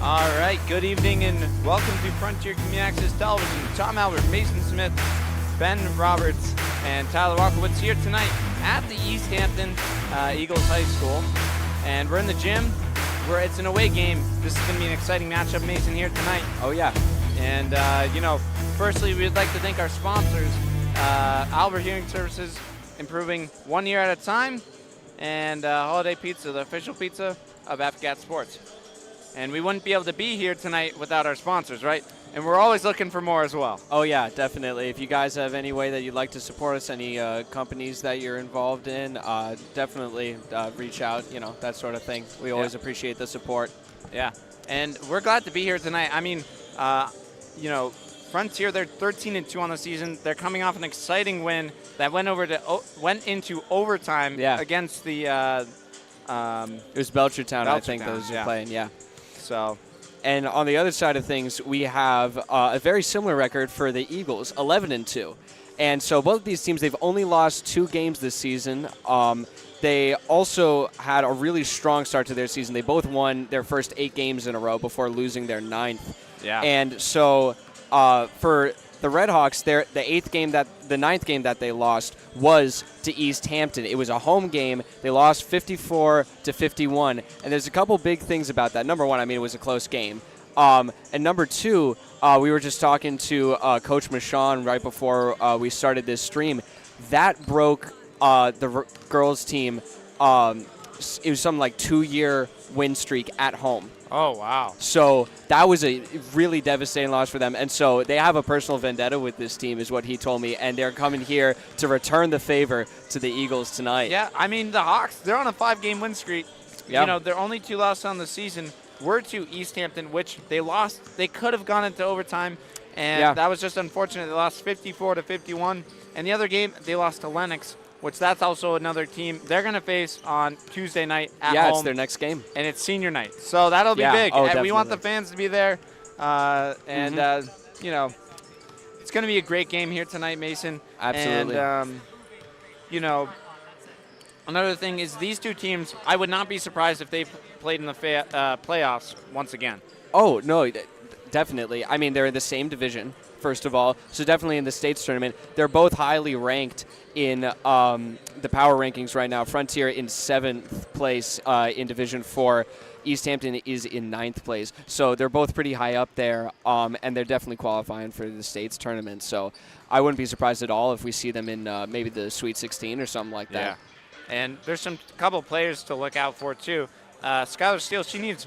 All right, good evening and welcome to Frontier Community Access Television. Tom Albert, Mason Smith, Ben Roberts, and Tyler Walkowitz here tonight at the Easthampton Eagles High School. And we're in the gym. It's an away game. This is going to be an exciting matchup, Mason, here tonight. Oh, yeah. And, firstly, we'd like to thank our sponsors, Albert Hearing Services, improving 1 year at a time, and Holiday Pizza, the official pizza of FGAT Sports. And we wouldn't be able to be here tonight without our sponsors, right? And we're always looking for more as well. Oh, yeah, definitely. If you guys have any way that you'd like to support us, any companies that you're involved in, definitely reach out, that sort of thing. We always appreciate the support. Yeah, and we're glad to be here tonight. I mean, Frontier, they're 13-2 on the season. They're coming off an exciting win that went into overtime against the it was Belchertown, I think, that was playing, So, and on the other side of things, we have a very similar record for the Eagles, 11-2. And so both of these teams, they've only lost 2 games this season. They also had a really strong start to their season. They both won their first 8 games in a row before losing their 9th. Yeah. And so for the Redhawks, the 9th game that they lost was to Easthampton. It was a home game. They lost 54-51. And there's a couple big things about that. Number one, it was a close game. And number two, we were just talking to Coach Michon right before we started this stream. That broke the girls' team. It was some 2-year win streak at home. Oh, wow. So that was a really devastating loss for them. And so they have a personal vendetta with this team is what he told me. And they're coming here to return the favor to the Eagles tonight. Yeah, the Hawks, they're on a 5-game win streak. Yeah. Their only 2 losses on the season were to Easthampton, which they lost. They could have gone into overtime. And that was just unfortunate. They lost 54-51. And the other game, they lost to Lennox, which that's also another team they're going to face on Tuesday night at home. Yeah, it's their next game. And it's senior night. So that'll be big. Oh, and we want the fans to be there. It's going to be a great game here tonight, Mason. Absolutely. And, another thing is these two teams, I would not be surprised if they played in the playoffs once again. Oh, no, definitely. They're in the same division, first of all, so definitely in the states tournament. They're both highly ranked in the power rankings right now. Frontier in 7th place in Division 4. Easthampton is in 9th place. So they're both pretty high up there, and they're definitely qualifying for the states tournament. So I wouldn't be surprised at all if we see them in maybe the Sweet 16 or something like that. Yeah. And there's a couple players to look out for, too. Skylar Steele, she needs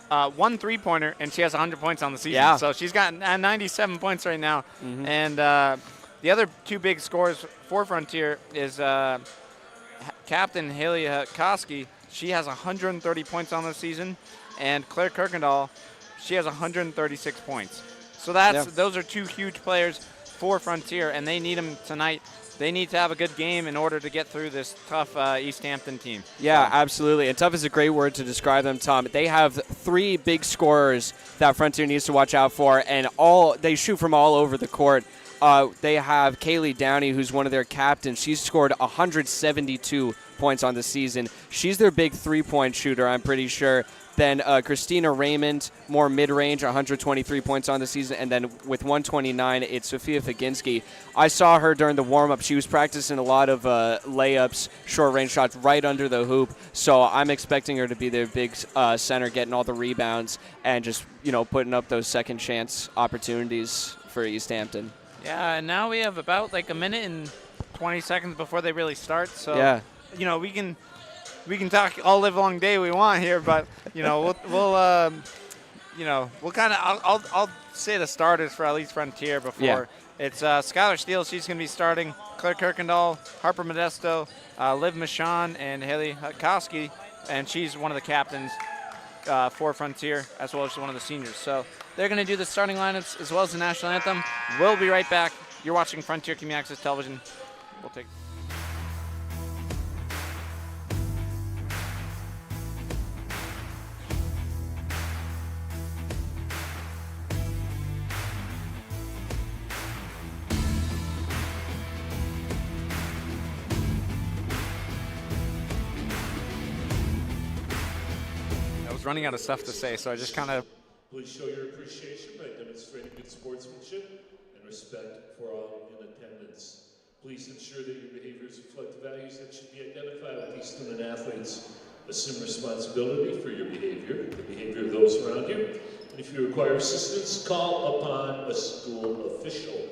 1 3-pointer, and she has 100 points on the season. Yeah. So she's got 97 points right now. Mm-hmm. And the other 2 big scores for Frontier is Captain Haley Koski. She has 130 points on the season. And Claire Kirkendall, she has 136 points. So those are 2 huge players for Frontier, and they need them tonight. They need to have a good game in order to get through this tough Easthampton team. Yeah, absolutely. And tough is a great word to describe them, Tom. They have 3 big scorers that Frontier needs to watch out for, and they shoot from all over the court. They have Kaylee Downey, who's one of their captains. She's scored 172 points on the season. She's their big 3-point shooter, I'm pretty sure. Then Christina Raymond, more mid-range, 123 points on the season. And then with 129, it's Sophia Faginski. I saw her during the warm-up. She was practicing a lot of layups, short-range shots right under the hoop. So I'm expecting her to be their big center, getting all the rebounds and just, putting up those second-chance opportunities for Easthampton. Yeah, and now we have about a minute and 20 seconds before they really start. So, we can talk all live long day we want here, but we'll kind of I'll say the starters for at least Frontier before. Yeah. It's Skylar Steele, she's going to be starting. Claire Kirkendall, Harper Modesto, Liv Michon, and Haley Koski, and she's one of the captains for Frontier as well as one of the seniors. So they're going to do the starting lineups as well as the national anthem. We'll be right back. You're watching Frontier Community Access Television. We'll take. Running out of stuff to say, so I just kind of Please show your appreciation by demonstrating good sportsmanship and respect for all in attendance. Please ensure that your behaviors reflect the values that should be identified with these student athletes. Assume responsibility for your behavior, the behavior of those around you, and if you require assistance, call upon a school official.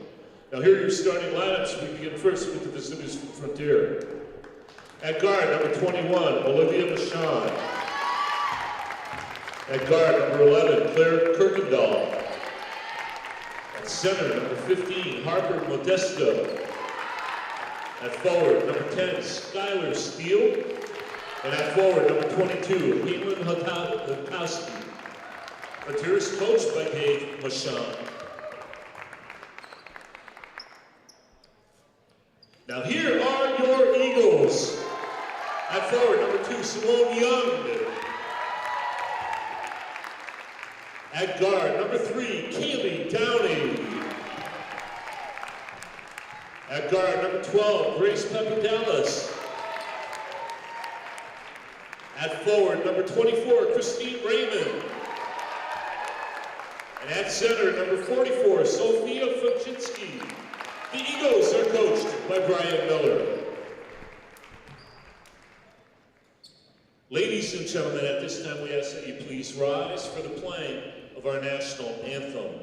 Now here are your starting lineups. We begin first with the visitors from Frontier. At guard, number 21, Olivia Michon. At guard, number 11, Claire Kirkendall. At center, number 15, Harper Modesto. At forward, number 10, Skylar Steele. And at forward, number 22, Caitlin Hotowski. Frontier is coached by Dave Michon. Now here are your Eagles. At forward, number 2, Simone Young. At guard, number 3, Kaylee Downey. At guard, number 12, Grace Papadallas. At forward, number 24, Christine Raymond. And at center, number 44, Sophia Fuczynski. The Eagles are coached by Brian Miller. Ladies and gentlemen, at this time we ask that you please rise for the playing of our national anthem.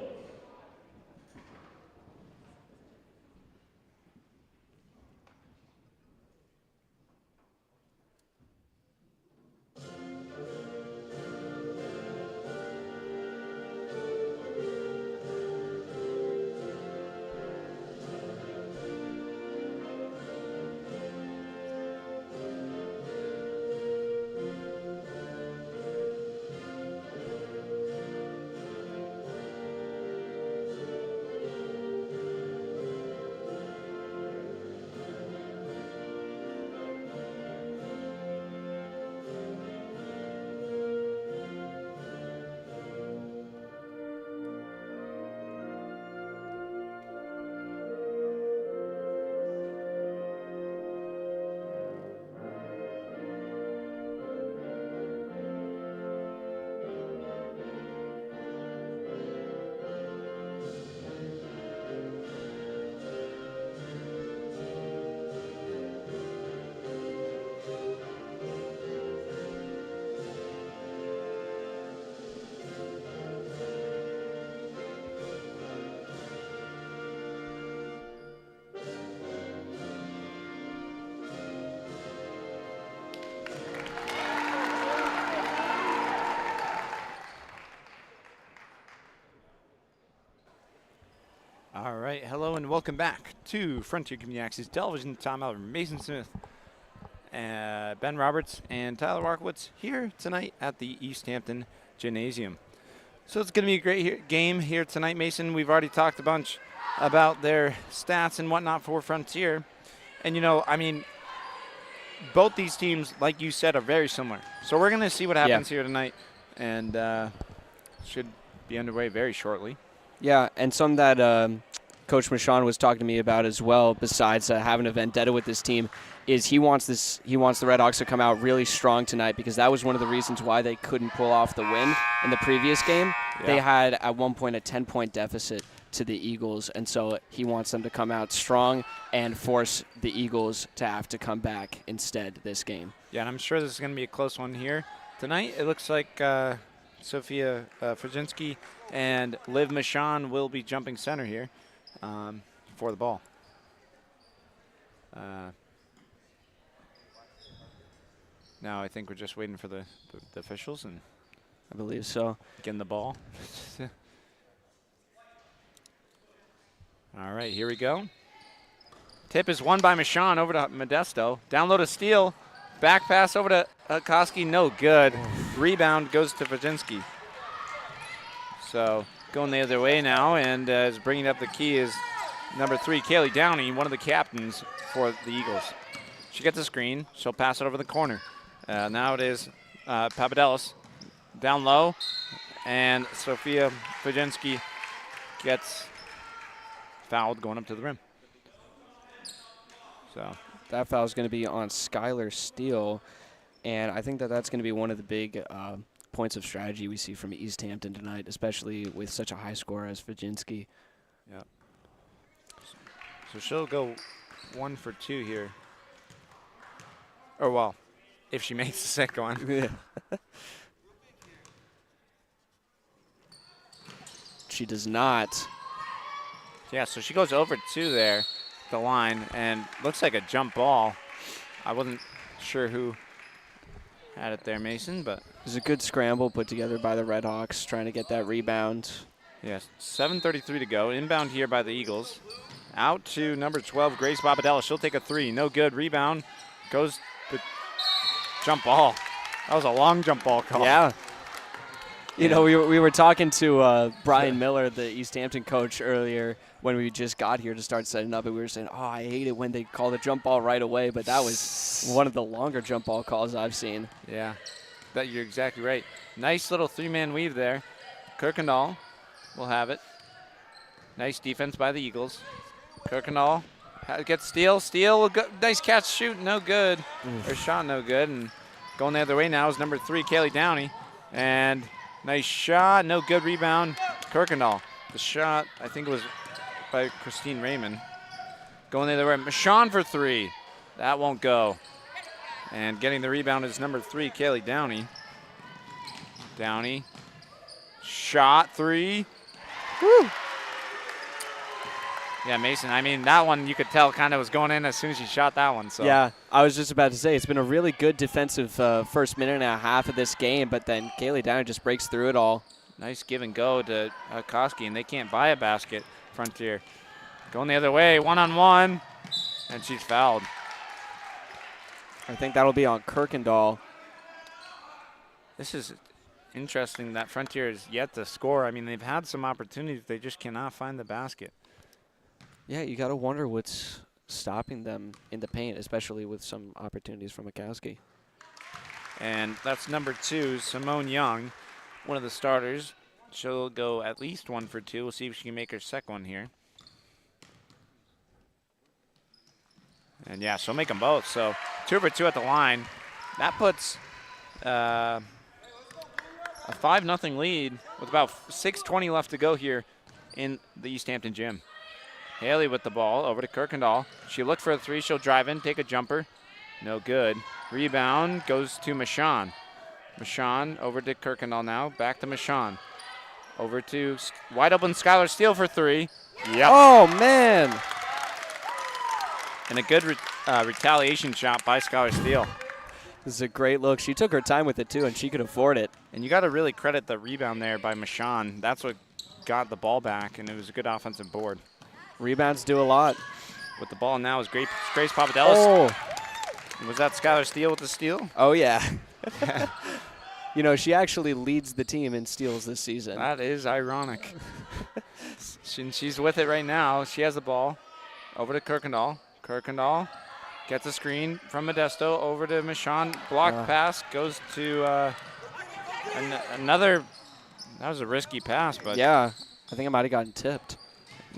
All right, hello and welcome back to Frontier Community Access Television. Tom Albert, Mason Smith, Ben Roberts, and Tyler Warkowitz here tonight at the Easthampton Gymnasium. So it's going to be a great game here tonight, Mason. We've already talked a bunch about their stats and whatnot for Frontier. And, you know, I mean, both these teams, like you said, are very similar. So we're going to see what happens here tonight, and should be underway very shortly. Yeah, and some that Coach Michon was talking to me about as well, besides having a vendetta with this team, is he wants the Redhawks to come out really strong tonight, because that was one of the reasons why they couldn't pull off the win in the previous game. Yeah. They had at one point a 10-point deficit to the Eagles, and so he wants them to come out strong and force the Eagles to have to come back instead this game. Yeah, and I'm sure this is going to be a close one here tonight. It looks like Sophia Fuczynski and Liv Michon will be jumping center here for the ball. Now I think we're just waiting for the officials, and I believe so. Getting the ball. All right, here we go. Tip is won by Michon over to Modesto. Down low to Steele. Back pass over to Koski. No good. Rebound goes to Fuczynski. So going the other way now, and is bringing up the key is number 3, Kaylee Downey, one of the captains for the Eagles. She gets a screen. She'll pass it over the corner. Now it is Papadallas down low, and Sophia Fuczynski gets fouled going up to the rim. So that foul is going to be on Skylar Steele, and I think that's going to be one of the big points of strategy we see from Easthampton tonight, especially with such a high score as Fajinski. Yeah. So she'll go 1 for 2 here. Or, well, if she makes the second one. Yeah. She does not. Yeah, so she goes over 2 there, the line, and looks like a jump ball. I wasn't sure who had it there, Mason, but. It was a good scramble put together by the Redhawks, trying to get that rebound. Yes, 7:33 to go. Inbound here by the Eagles. Out to number 12, Grace Bobadella. She'll take a 3. No good. Rebound goes to jump ball. That was a long jump ball call. Yeah. You know, we were talking to Brian Miller, the Easthampton coach, earlier when we just got here to start setting up, and we were saying, oh, I hate it when they call the jump ball right away, but that was one of the longer jump ball calls I've seen. Yeah, you're exactly right. Nice little 3-man weave there. Kirkendall will have it. Nice defense by the Eagles. Kirkendall gets steal. Steal, nice catch, shoot, no good. Or shot, no good. And going the other way now is number 3, Kaylee Downey. And nice shot, no good. Rebound, Kirkendall. The shot, I think it was by Christine Raymond. Going the other way, Michon for 3. That won't go. And getting the rebound is number 3, Kaylee Downey. Downey, shot 3. Woo! Yeah, Mason, I mean, that one you could tell kind of was going in as soon as you shot that one. So. Yeah, I was just about to say, it's been a really good defensive first minute and a half of this game, but then Kaylee Downey just breaks through it all. Nice give and go to Koski, and they can't buy a basket, Frontier. Going the other way, one-on-one, and she's fouled. I think that'll be on Kirkendall. This is interesting that Frontier is yet to score. I mean, they've had some opportunities. They just cannot find the basket. Yeah, you got to wonder what's stopping them in the paint, especially with some opportunities from Akowski. And that's number 2, Simone Young, one of the starters. She'll go at least 1 for 2. We'll see if she can make her second one here. And, yeah, she'll make them both. So 2 for 2 at the line. That puts a 5-0 lead with about 6:20 left to go here in the Easthampton gym. Haley with the ball over to Kirkendall. She looked for a 3. She'll drive in, take a jumper. No good. Rebound goes to Michon. Michon over to Kirkendall now. Back to Michon. Over to wide open Skylar Steele for 3. Yep. Oh, man. And a good retaliation shot by Skylar Steele. This is a great look. She took her time with it, too, and she could afford it. And you got to really credit the rebound there by Michon. That's what got the ball back, and it was a good offensive board. Rebounds do a lot. With the ball now is Grace Papadelis. Oh. Was that Skylar Steele with the steal? Oh, yeah. You know, she actually leads the team in steals this season. That is ironic. She's with it right now. She has the ball. Over to Kirkendall. Kirkendall gets a screen from Modesto over to Michon. Blocked pass goes to another. That was a risky pass, but. Yeah, I think it might have gotten tipped.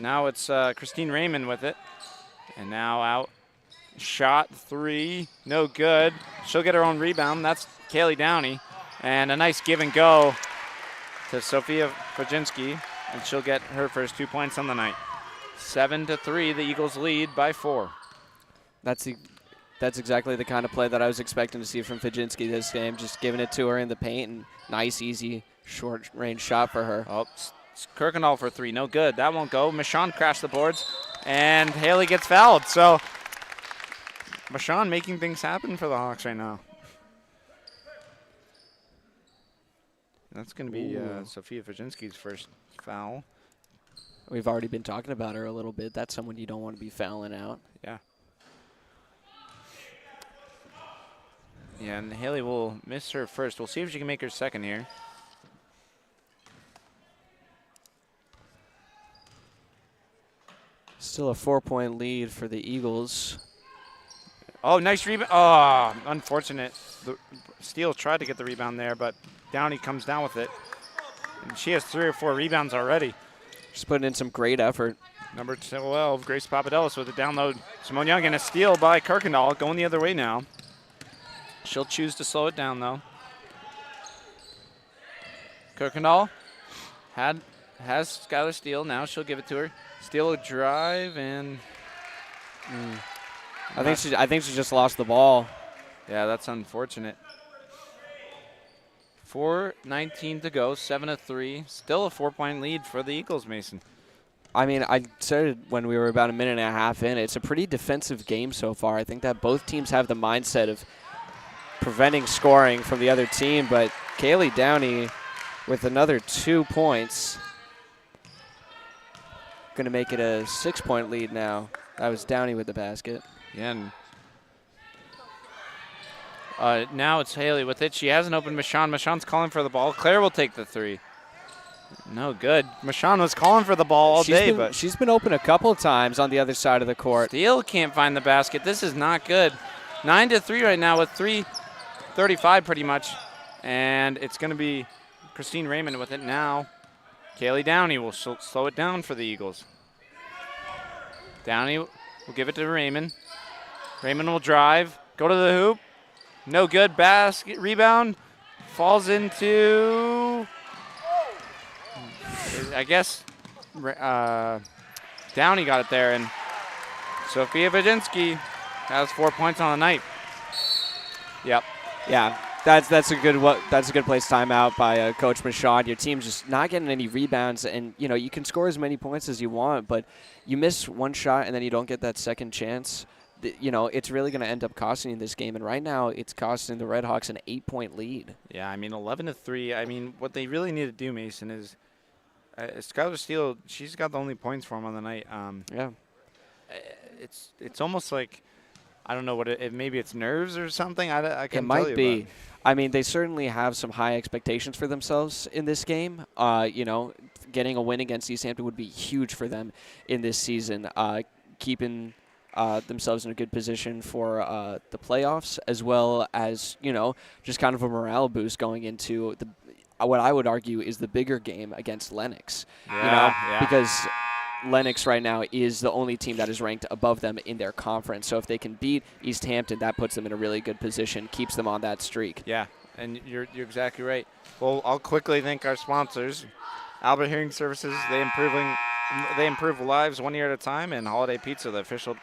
Now it's Christine Raymond with it. And now out. Shot 3. No good. She'll get her own rebound. That's Kaylee Downey. And a nice give and go to Sophia Fajinski. And she'll get her first 2 points on the night. 7-3, the Eagles lead by 4. That's exactly the kind of play that I was expecting to see from Fajinski this game. Just giving it to her in the paint and nice, easy, short-range shot for her. Oh, Kirkendall for 3. No good. That won't go. Michon crashed the boards. And Haley gets fouled. So Michon making things happen for the Hawks right now. That's going to be Sophia Fajinski's first foul. We've already been talking about her a little bit. That's someone you don't want to be fouling out. Yeah. Yeah, and Haley will miss her first. We'll see if she can make her second here. Still a 4-point lead for the Eagles. Oh, nice rebound. Oh, unfortunate. Steele tried to get the rebound there, but Downey comes down with it. And she has 3 or 4 rebounds already. She's putting in some great effort. Number 12, Grace Papadelis with a download. Simone Young and a steal by Kirkendall. Going the other way now. She'll choose to slow it down, though. Kirkendall has Skylar Steele. Now she'll give it to her. Steele will drive and. I think she just lost the ball. Yeah, that's unfortunate. 4:19 to go, 7-3. Still a 4-point lead for the Eagles, Mason. I mean, I said it when we were about a minute and a half in. It's a pretty defensive game so far. I think that both teams have the mindset of preventing scoring from the other team, but Kaylee Downey with another 2 points. Going to make it a 6-point lead now. That was Downey with the basket. Yeah, and now it's Haley with it. She hasn't opened Michon. Michon's calling for the ball. Claire will take the three. No good. Michon was calling for the ball all day, but she's been open a couple of times on the other side of the court. Steele can't find the basket. This is not good. 9-3 right now with 3:35 pretty much, and it's going to be Christine Raymond with it now. Kaylee Downey will slow it down for the Eagles. Downey will give it to Raymond. Raymond will drive, go to the hoop. No good. Basket rebound. Falls into, I guess, Downey got it there. And Sophia Vajinski has 4 points on the night. Yep. Yeah, that's a good place timeout by Coach Michaud. Your team's just not getting any rebounds, and you can score as many points as you want, but you miss one shot and then you don't get that second chance. It's really going to end up costing you this game. And right now, it's costing the Red Hawks an 8-point lead. Yeah, I mean, 11-3. I mean, what they really need to do, Mason, is Skylar Steele, she's got the only points for him on the night. Yeah. It's almost like, I don't know what maybe it's nerves or something. I can't It might tell you, be. I mean, they certainly have some high expectations for themselves in this game. Getting a win against Easthampton would be huge for them in this season. Keeping themselves in a good position for the playoffs, as well as, just kind of a morale boost going into what I would argue is the bigger game against Lennox. Because Lennox right now is the only team that is ranked above them in their conference. So if they can beat Easthampton, that puts them in a really good position, keeps them on that streak. Yeah, and you're exactly right. Well, I'll quickly thank our sponsors. Albert Hearing Services, they improve lives 1 year at a time, and Holiday Pizza, the official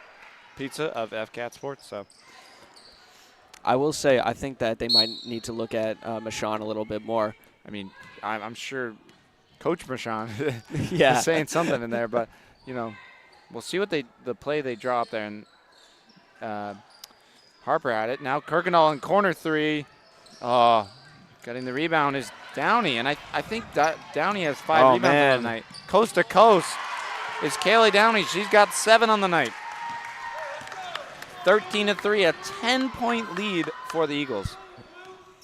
pizza of FCAT Sports. So I will say I think that they might need to look at Michon a little bit more. I mean, I'm sure Coach Michon is saying something in there, but we'll see what the play they draw up there. And Harper had it. Now Kirkendall in corner three. Getting the rebound is Downey, and I think that Downey has 5 rebounds on the night. Coast to coast is Kaylee Downey. She's got 7 on the night. 13-3, a 10-point lead for the Eagles.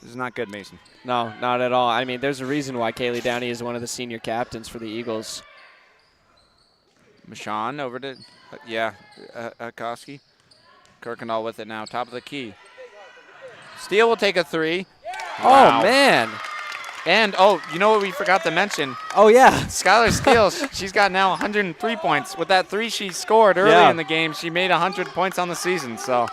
This is not good, Mason. No, not at all. I mean, there's a reason why Kaylee Downey is one of the senior captains for the Eagles. Michon over to, Koski. Kirkendall with it now, top of the key. Steele will take a 3. Wow. Oh, man. And, you know what we forgot to mention? Oh, yeah. Skylar Steele, she's got now 103 points. With that 3 she scored early in the game, she made 100 points on the season. So,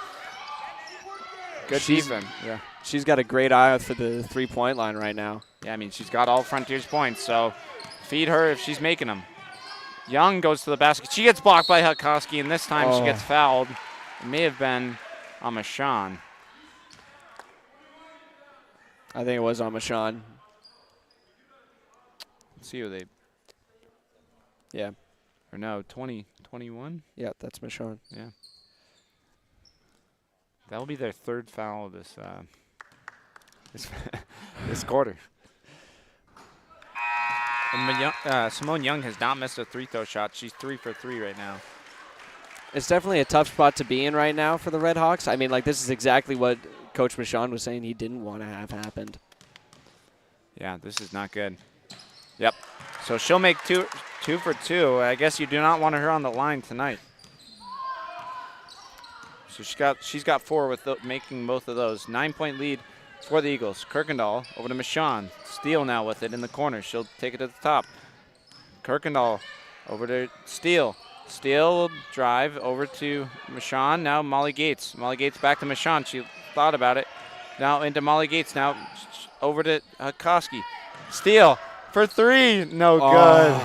good defense. Yeah. She's got a great eye for the three-point line right now. Yeah, I mean, she's got all Frontiers points, so feed her if she's making them. Young goes to the basket. She gets blocked by Hutkoski, and this time she gets fouled. It may have been on Michon. I think it was on Michon. Let's see who they. Yeah. Or no, 21? Yeah, that's Michon. Yeah. That will be their 3rd foul of this this quarter. And Simone Young has not missed a 3-throw shot. She's 3 for 3 right now. It's definitely a tough spot to be in right now for the Red Hawks. I mean, this is exactly what Coach Michon was saying he didn't want to have happened. Yeah, this is not good. Yep. So she'll make 2 for 2. I guess you do not want her on the line tonight. So she's got 4 with making both of those. 9-point lead for the Eagles. Kirkendall over to Michon. Steele now with it in the corner. She'll take it to the top. Kirkendall over to Steele. Steele will drive over to Michon. Now Molly Gates. Molly Gates back to Michon. She thought about it. Now into Molly Gates. Now over to Koski. Steele for three. No Oh. good.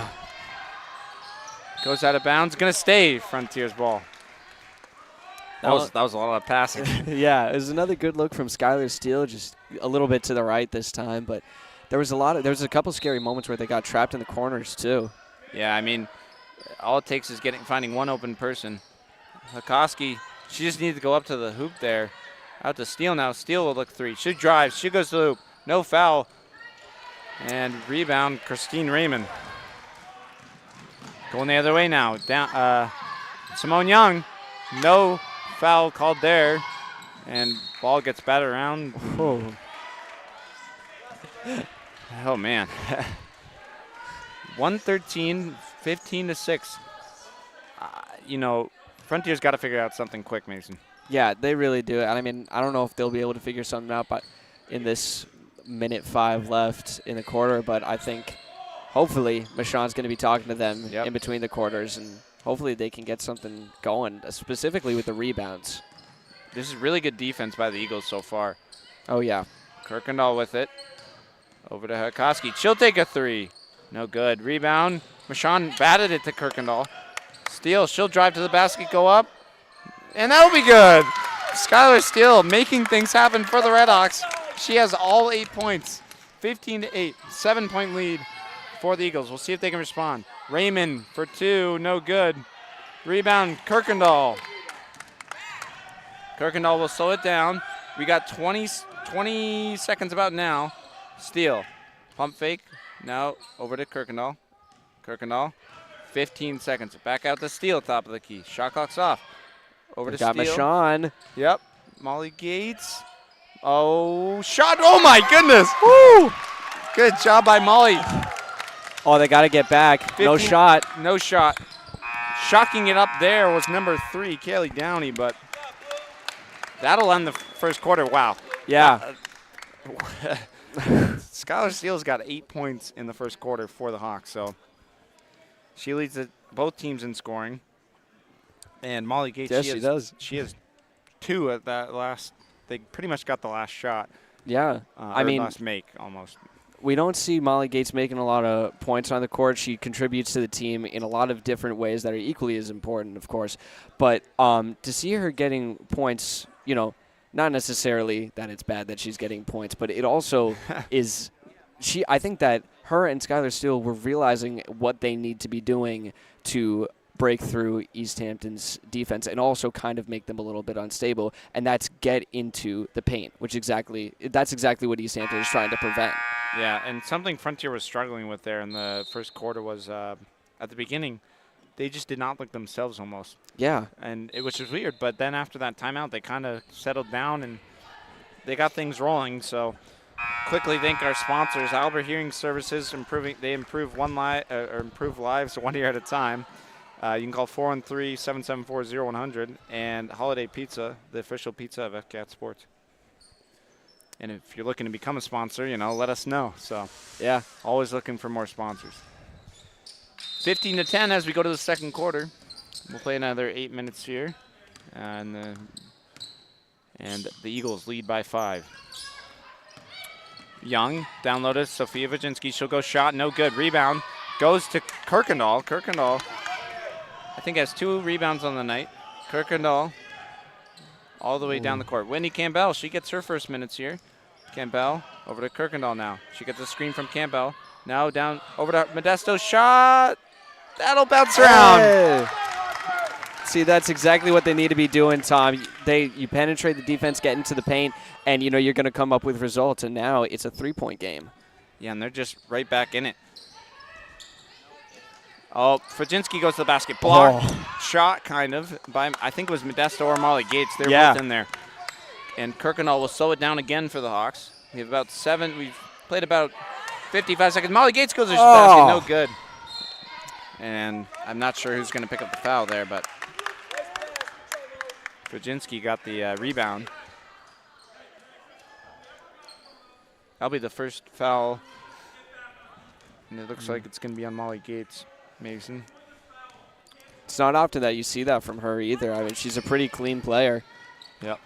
Goes out of bounds. Going to stay Frontier's ball. That was a lot of passing. Yeah, it was another good look from Skylar Steele, just a little bit to the right this time. But there was a couple scary moments where they got trapped in the corners too. Yeah, I mean, all it takes is finding one open person. Hakoski, she just needed to go up to the hoop there. Out to Steele now. Steele will look three. She drives. She goes to the hoop. No foul. And rebound, Christine Raymond. Going the other way now. Down, Simone Young. No foul called there. And ball gets batted around. Oh, man. 113, 15-6. Frontier's got to figure out something quick, Mason. Yeah, they really do. And I mean, I don't know if they'll be able to figure something out in this minute 5 left in the quarter, but I think hopefully Michonne's going to be talking to them in between the quarters, and hopefully they can get something going, specifically with the rebounds. This is really good defense by the Eagles so far. Oh, yeah. Kirkendall with it. Over to Hakoski. She'll take a three. No good. Rebound. Michonne batted it to Kirkendall. Steele, she'll drive to the basket, go up. And that'll be good. Skylar Steele making things happen for the Redhawks. She has all 8 points. 15-8. 7-point lead for the Eagles. We'll see if they can respond. Raymond for two. No good. Rebound, Kirkendall. Kirkendall will slow it down. We got 20 seconds about now. Steele. Pump fake. Now over to Kirkendall. Kirkendall. 15 seconds. Back out to Steele, top of the key. Shot clock's off. Over to Steele. Got Michonne. Yep. Molly Gates. Oh, shot. Oh, my goodness. Woo! Good job by Molly. Oh, they got to get back. No shot. No shot. Shocking it up there was number 3, Kaylee Downey, but that'll end the first quarter. Wow. Yeah. Skylar Steele's got 8 points in the first quarter for the Hawks, so she leads both teams in scoring. And Molly Gates, yes, she does. She has 2 at that last. They pretty much got the last shot. Yeah. I mean, last make almost. We don't see Molly Gates making a lot of points on the court. She contributes to the team in a lot of different ways that are equally as important, of course. But to see her getting points, not necessarily that it's bad that she's getting points, but it also is I think that her and Skylar Steele were realizing what they need to be doing to break through Easthampton's defense and also kind of make them a little bit unstable, and that's get into the paint, that's exactly what Easthampton is trying to prevent. Yeah, and something Frontier was struggling with there in the first quarter was at the beginning, they just did not look themselves almost. Yeah. And which was weird, but then after that timeout, they kind of settled down and they got things rolling. So quickly thank our sponsors, Albert Hearing Services, improve lives 1 year at a time. You can call 413-774-0100, and Holiday Pizza, the official pizza of FCAT Sports. And if you're looking to become a sponsor, let us know. So, yeah, always looking for more sponsors. 15-10 as we go to the second quarter. We'll play another 8 minutes here. And the Eagles lead by 5. Young, downloaded, Sophia Vajinsky. She'll go shot, no good. Rebound goes to Kirkendall. Kirkendall, I think, has 2 rebounds on the night. Kirkendall all the way down the court. Whitney Campbell, she gets her first minutes here. Campbell over to Kirkendall now. She gets a screen from Campbell. Now down over to Modesto. Shot. That'll bounce around. Hey. See, that's exactly what they need to be doing, Tom. You penetrate the defense, get into the paint, and you're going to come up with results. And now it's a 3-point game. Yeah, and they're just right back in it. Oh, Fajinski goes to the basket. Block. Shot, kind of, by, I think it was Modesto or Molly Gates. They're both in there. And Kirkendall will slow it down again for the Hawks. We have about 7. We've played about 55 seconds. Molly Gates goes to the basket. No good. And I'm not sure who's going to pick up the foul there, but Fajinski got the rebound. That'll be the first foul. And it looks like it's going to be on Molly Gates. Mason. It's not often that you see that from her either. I mean, she's a pretty clean player. Yep.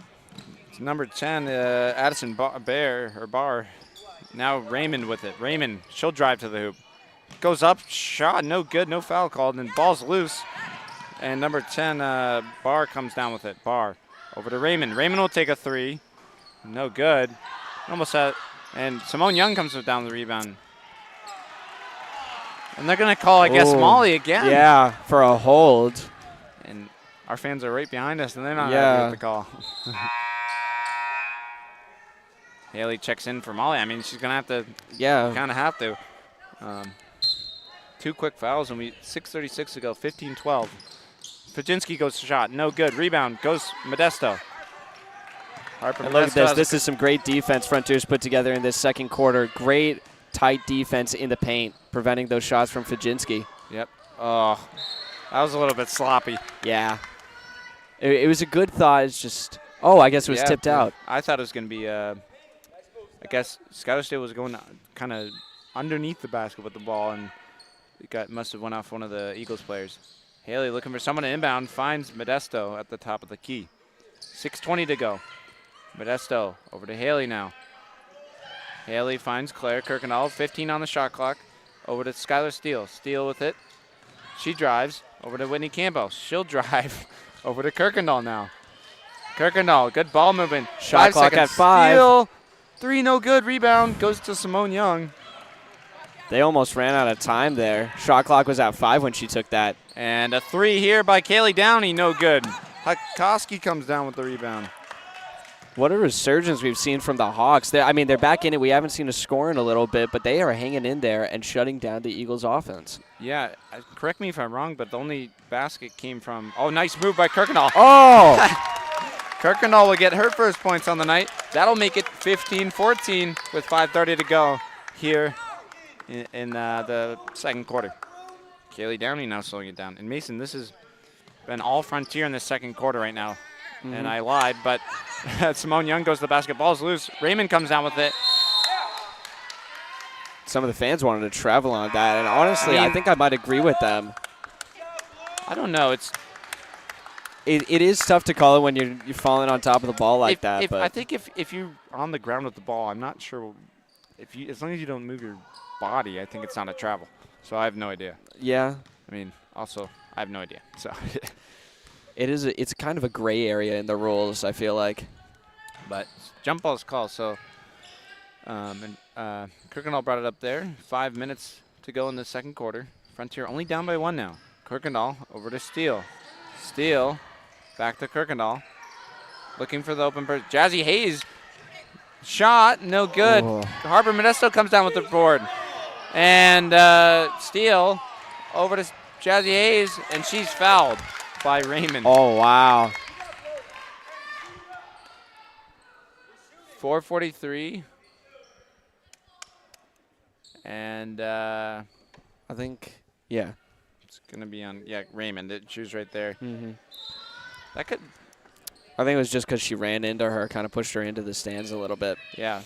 It's number 10, Addison Barr Now Raymond with it. Raymond, she'll drive to the hoop. Goes up, shot, no good, no foul called, and ball's loose. And number 10, Barr comes down with it. Barr over to Raymond. Raymond will take a three. No good. Almost set. And Simone Young comes down the rebound. And they're going to call, I guess, Molly again. Yeah, for a hold. And our fans are right behind us, and they're not happy with the call. Haley checks in for Molly. I mean, she's going to have to. Yeah. Kind of have to. 2 quick fouls, and 6:36 to go, 15-12. Fajinski goes to shot. No good. Rebound goes Modesto. And look at this. This is some great defense Frontiers put together in this second quarter. Great tight defense in the paint, preventing those shots from Fajinski. Yep. Oh, that was a little bit sloppy. Yeah. It was a good thought. It's just, I guess it was tipped out. I thought it was going to be, I guess Schuyler State was going kind of underneath the basket with the ball, and it must have went off one of the Eagles players. Haley looking for someone to inbound, finds Modesto at the top of the key. 6:20 to go. Modesto over to Haley now. Haley finds Claire Kirkendall, 15 on the shot clock. Over to Skylar Steele. Steele with it. She drives over to Whitney Campbell. She'll drive over to Kirkendall now. Kirkendall, good ball movement. Shot clock at 5. Steele, 3 no good. Rebound goes to Simone Young. They almost ran out of time there. Shot clock was at 5 when she took that. And a 3 here by Kaylee Downey, no good. Hakoski comes down with the rebound. What a resurgence we've seen from the Hawks. They're back in it. We haven't seen a score in a little bit, but they are hanging in there and shutting down the Eagles' offense. Yeah, correct me if I'm wrong, but the only basket came from, nice move by Kirkendall. Oh! Kirkendall will get her first points on the night. That'll make it 15-14 with 5:30 to go here in the second quarter. Kaylee Downey now slowing it down. And Mason, this has been all Frontier in the second quarter right now. Mm-hmm. And I lied, but Simone Young goes to the basket. Ball's loose. Raymond comes down with it. Some of the fans wanted to travel on that, and honestly, I think I might agree with them. I don't know. It is tough to call it when you're falling on top of the ball like that. But I think if you're on the ground with the ball, I'm not sure. As long as you don't move your body, I think it's not a travel. So I have no idea. Yeah. Also, I have no idea. So it's kind of a gray area in the rules, I feel like. But jump ball's called, so Kirkendall brought it up there. 5 minutes to go in the second quarter. Frontier only down by 1 now. Kirkendall over to Steele. Steele back to Kirkendall. Looking for the open person. Jazzy Hayes. Shot, no good. Oh. Harper Modesto comes down with the board. And Steele over to Jazzy Hayes, and she's fouled by Raymond. Oh, wow. 4:43. And I think, yeah. It's going to be on, Raymond. She was right there. Mm-hmm. That could. I think it was just because she ran into her, kind of pushed her into the stands a little bit. Yeah.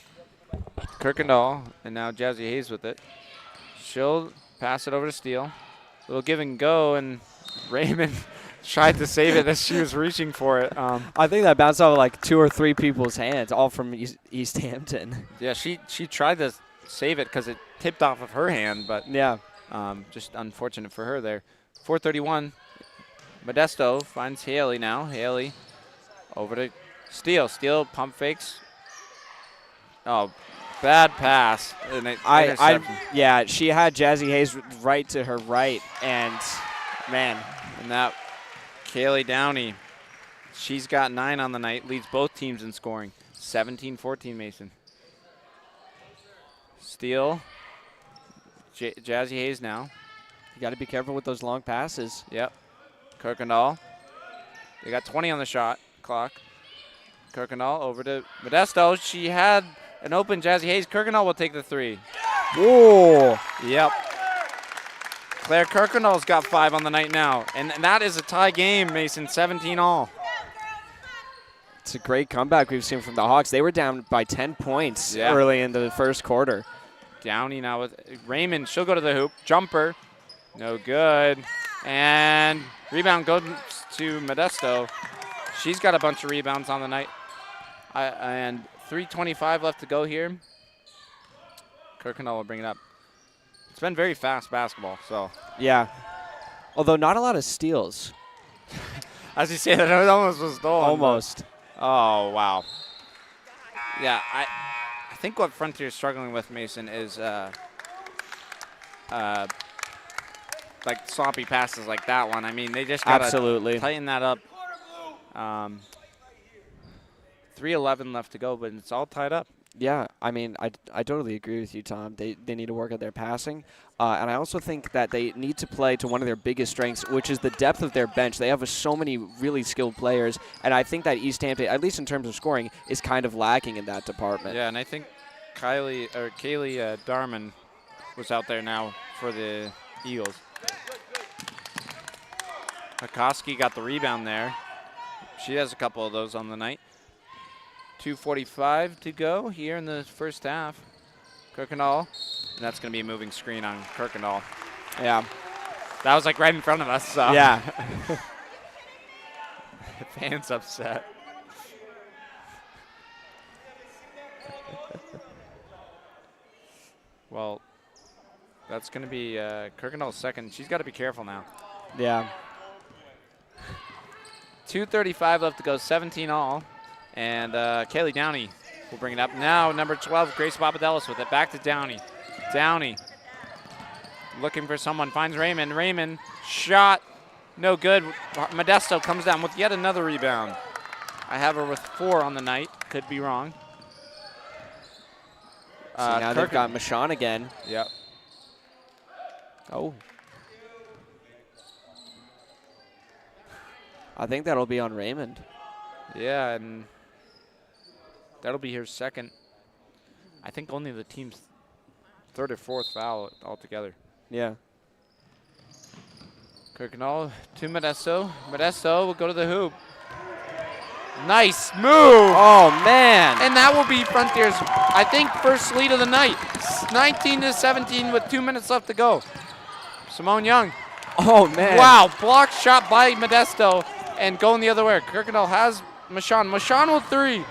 Kirkendall, and now Jazzy Hayes with it. She'll pass it over to Steele. Little give and go, and Raymond tried to save it as she was reaching for it. I think that bounced off of like 2 or 3 people's hands, all from Easthampton. Yeah, she tried to save it because it tipped off of her hand, but yeah, just unfortunate for her there. 4:31. Modesto finds Haley now. Haley over to Steele. Steele pump fakes. Oh, bad pass. Yeah, she had Jazzy Hayes right to her right, and man. And that Kaylee Downey, she's got 9 on the night, leads both teams in scoring. 17-14, Mason. Steele, Jazzy Hayes now. You got to be careful with those long passes. Yep. Kirkendall. They got 20 on the shot clock. Kirkendall over to Modesto. She had an open Jazzy Hayes. Kirkendall will take the 3. Whoa. Yep. Claire Kirkendall's got 5 on the night now. And that is a tie game, Mason, 17-all. It's a great comeback we've seen from the Hawks. They were down by 10 points early in the first quarter. Downey now with Raymond. She'll go to the hoop. Jumper. No good. And rebound goes to Modesto. She's got a bunch of rebounds on the night. And 3:25 left to go here. Kirkendall will bring it up. It's been very fast basketball, so. Yeah. Although not a lot of steals. As you say that, it almost was stolen. Almost. Oh, wow. Yeah, I think what Frontier is struggling with, Mason, is like sloppy passes like that one. I mean, they just got to tighten that up. 3:11 left to go, but it's all tied up. Yeah, I mean, I totally agree with you, Tom. They need to work at their passing. And I also think that they need to play to one of their biggest strengths, which is the depth of their bench. They have so many really skilled players, and I think that Easthampton, at least in terms of scoring, is kind of lacking in that department. Yeah, and I think Kaylee Darman was out there now for the Eagles. Hakoski got the rebound there. She has a couple of those on the night. 2:45 to go here in the first half. Kirkendall, and that's going to be a moving screen on Kirkendall. Yeah. That was like right in front of us. So. Yeah. Fans upset. Well, that's going to be Kirkendall's second. She's got to be careful now. Yeah. 2:35 left to go, 17 all. And Kaylee Downey will bring it up. Now, number 12, Grace Papadelis with it. Back to Downey. Downey looking for someone. Finds Raymond. Raymond, shot. No good. Modesto comes down with yet another rebound. I have her with 4 on the night. Could be wrong. So now they've got Michon again. Yep. Oh. I think that'll be on Raymond. Yeah, and that'll be her second. I think only the team's third or fourth foul altogether. Yeah. Kirkendall to Modesto. Modesto will go to the hoop. Nice move. Oh, man. And that will be Frontier's, I think, first lead of the night. 19-17 with 2 minutes left to go. Simone Young. Oh, man. Wow, blocked shot by Modesto and going the other way. Kirkendall has Michon. Michon with 3.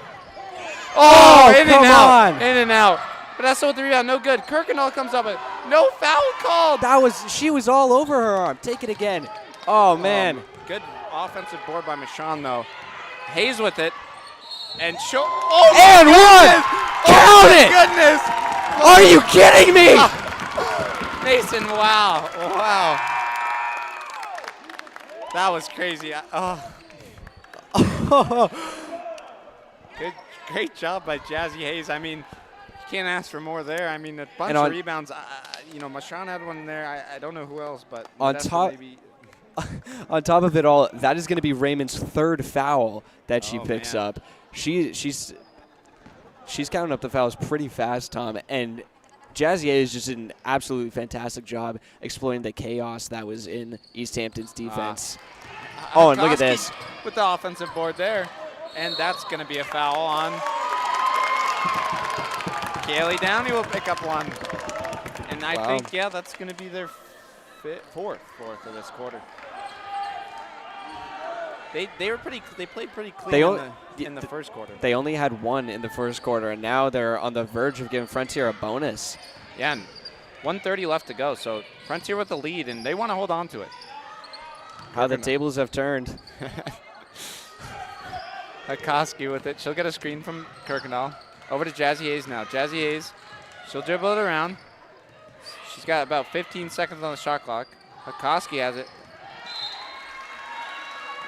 Oh, in and out. In and out. Modesto with the rebound, no good. Kirkendall comes up with no foul called. She was all over her arm. Take it again. Oh, man. Good offensive board by Michon, though. Hayes with it. And one! Count it! Goodness! Are you kidding me? Mason, wow. Wow. That was crazy. Great job by Jazzy Hayes. I mean, you can't ask for more there. I mean, a bunch of rebounds. Michon had one there. I don't know who else, but on top of it all, that is going to be Raymond's 3rd foul that she picks up. She's counting up the fouls pretty fast, Tom, and Jazzy Hayes just did an absolutely fantastic job exploiting the chaos that was in Easthampton's defense. And look at this. With the offensive board there. And that's going to be a foul on Kaylee Downey will pick up one. And I think, that's going to be their fourth of this quarter. They played pretty clean in the first quarter. They only had 1 in the first quarter, and now they're on the verge of giving Frontier a bonus. Yeah, and 1:30 left to go, so Frontier with the lead, and they want to hold on to it. How the tables have turned. Hakoski with it. She'll get a screen from Kirkendall. Over to Jazzy Hayes now. Jazzy Hayes, she'll dribble it around. She's got about 15 seconds on the shot clock. Hakoski has it.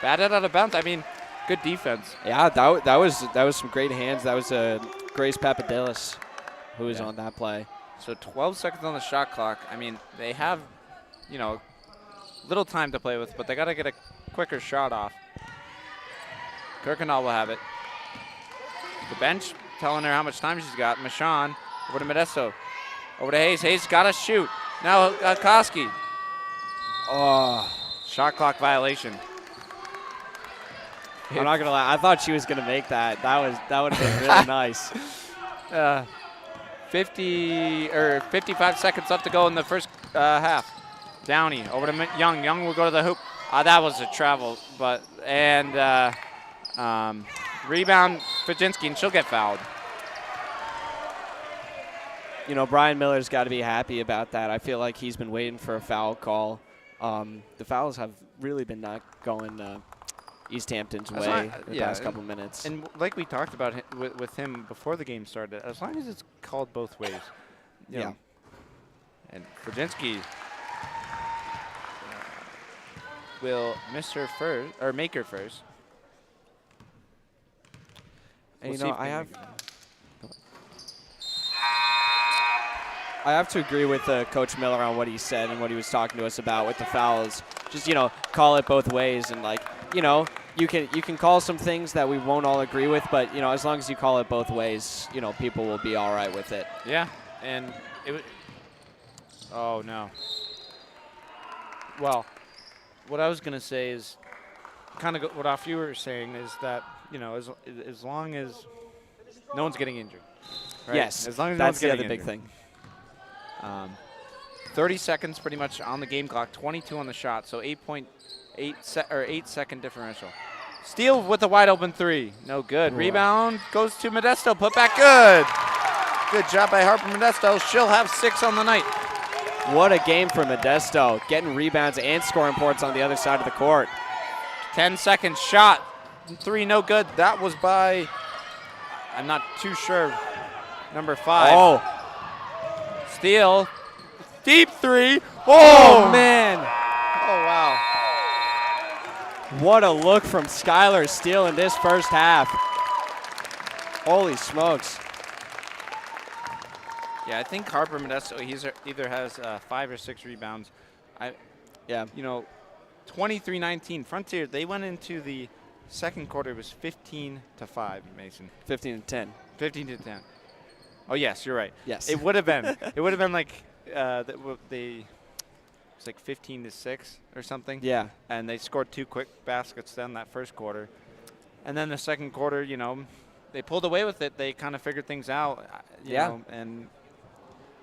Batted out of bounds. I mean, good defense. Yeah, that was some great hands. That was Grace Papadelis who was on that play. So 12 seconds on the shot clock. I mean, they have, little time to play with, but they got to get a quicker shot off. Kirkendall will have it. The bench telling her how much time she's got. Michon over to Modesto. Over to Hayes. Hayes got to shoot. Now Koski. Oh. Shot clock violation. I'm not going to lie. I thought she was going to make that. That would have been really nice. 55 seconds left to go in the first half. Downey over to Young. Young will go to the hoop. That was a travel, rebound Fajinski, and she'll get fouled. Brian Miller's got to be happy about that. I feel like he's been waiting for a foul call. The fouls have really been not going Easthampton's way the past couple minutes. And like we talked about with him before the game started, as long as it's called both ways. You know. And Fajinski will miss her first, or make her first. And I have to agree with Coach Miller on what he said and what he was talking to us about with the fouls. Just, call it both ways. And, you can call some things that we won't all agree with, but, as long as you call it both ways, people will be all right with it. Yeah, and it was – oh, no. Well, what I was going to say is kind of what off you were saying is that, as long as no one's getting injured. Right? Yes, as long as that's no one's the other getting big injured. thing. 30 seconds pretty much on the game clock, 22 on the shot, so 8-second differential. Steele with a wide open three. No good. Whoa. Rebound goes to Modesto. Put back good. Good job by Harper Modesto. She'll have 6 on the night. What a game for Modesto, getting rebounds and scoring points on the other side of the court. 10-second shot. 3 no good. That was by, I'm not too sure, number 5. Oh. Steele. Deep 3. Oh, man. Oh, wow. What a look from Skylar Steele in this first half. Holy smokes. Yeah, I think Harper Modesto, he's either has 5 or 6 rebounds. 23-19. Frontier, they went into the second quarter. It was 15-5, Mason. 15-10. 15-10. Oh, yes, you're right. Yes. It would have been. It would have been like it's like 15-6 or something. Yeah. And they scored 2 quick baskets then that first quarter. And then the second quarter, they pulled away with it. They kind of figured things out. You know, and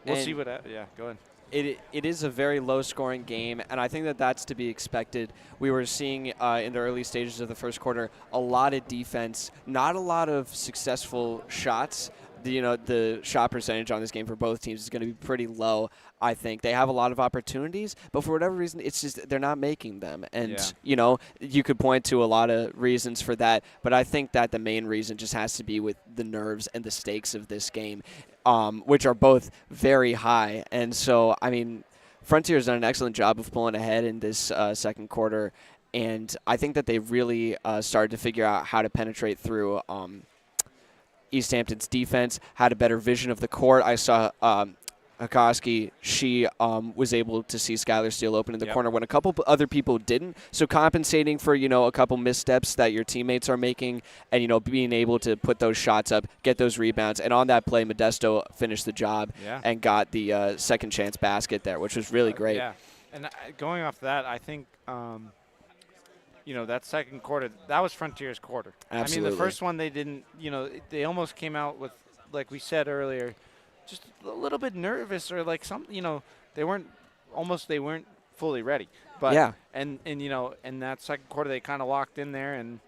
we'll see what. Yeah, go ahead. It is a very low-scoring game, and I think that that's to be expected. We were seeing in the early stages of the first quarter a lot of defense, not a lot of successful shots. The shot percentage on this game for both teams is going to be pretty low, I think. They have a lot of opportunities, but for whatever reason, it's just they're not making them. And, you could point to a lot of reasons for that, but I think that the main reason just has to be with the nerves and the stakes of this game, which are both very high. And so, Frontier's done an excellent job of pulling ahead in this second quarter, and I think that they really started to figure out how to penetrate through Easthampton's defense, had a better vision of the court. I saw Hakoski, she was able to see Skylar Steele open in the corner when a couple other people didn't. So compensating for, a couple missteps that your teammates are making and, being able to put those shots up, get those rebounds. And on that play, Modesto finished the job and got the second chance basket there, which was really great. Yeah, and going off that, I think that second quarter, that was Frontier's quarter. Absolutely. The first one they didn't, they almost came out with, like we said earlier, just a little bit nervous or like something, they weren't fully ready. But yeah. And in that second quarter they kind of locked in there, and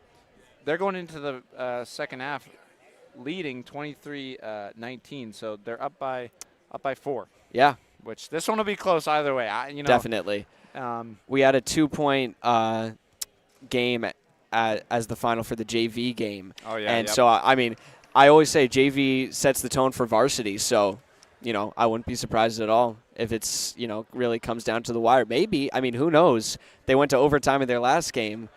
they're going into the second half leading 23-19. So they're up by 4. Yeah. Which this one will be close either way. Definitely. We had a 2-point game as the final for the JV game. Oh, yeah. And so, I always say JV sets the tone for varsity. So, I wouldn't be surprised at all if it's, really comes down to the wire. Maybe. Who knows? They went to overtime in their last game.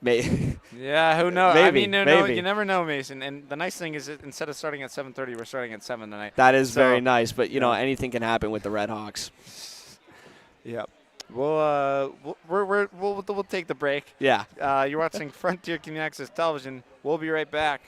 Yeah, who knows? Maybe, you never know, Mason. And the nice thing is that instead of starting at 7:30, we're starting at 7 tonight. That is very nice. But, anything can happen with the Red Hawks. Yep. We'll take the break. Yeah. You're watching Frontier Community Access Television. We'll be right back.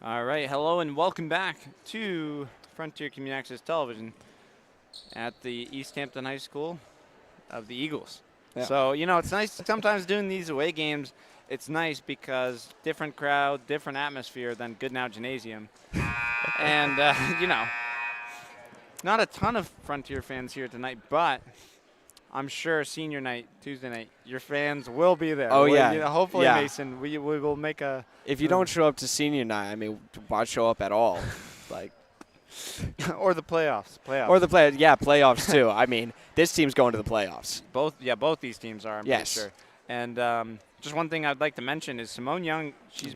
All right, hello and welcome back to Frontier Community Access Television at the Easthampton High School of the Eagles. Yeah. So, it's nice sometimes doing these away games. It's nice because different crowd, different atmosphere than Goodnow Gymnasium. And, not a ton of Frontier fans here tonight, but I'm sure senior night, Tuesday night, your fans will be there. Oh, yeah. Hopefully, Yeah. Mason, we will make a... If you don't show up to senior night, I mean, why show up at all? Like, or the playoffs. or the playoffs too. I mean, this team's going to the playoffs. Both these teams are, I'm pretty sure. And just one thing I'd like to mention is Simone Young, she's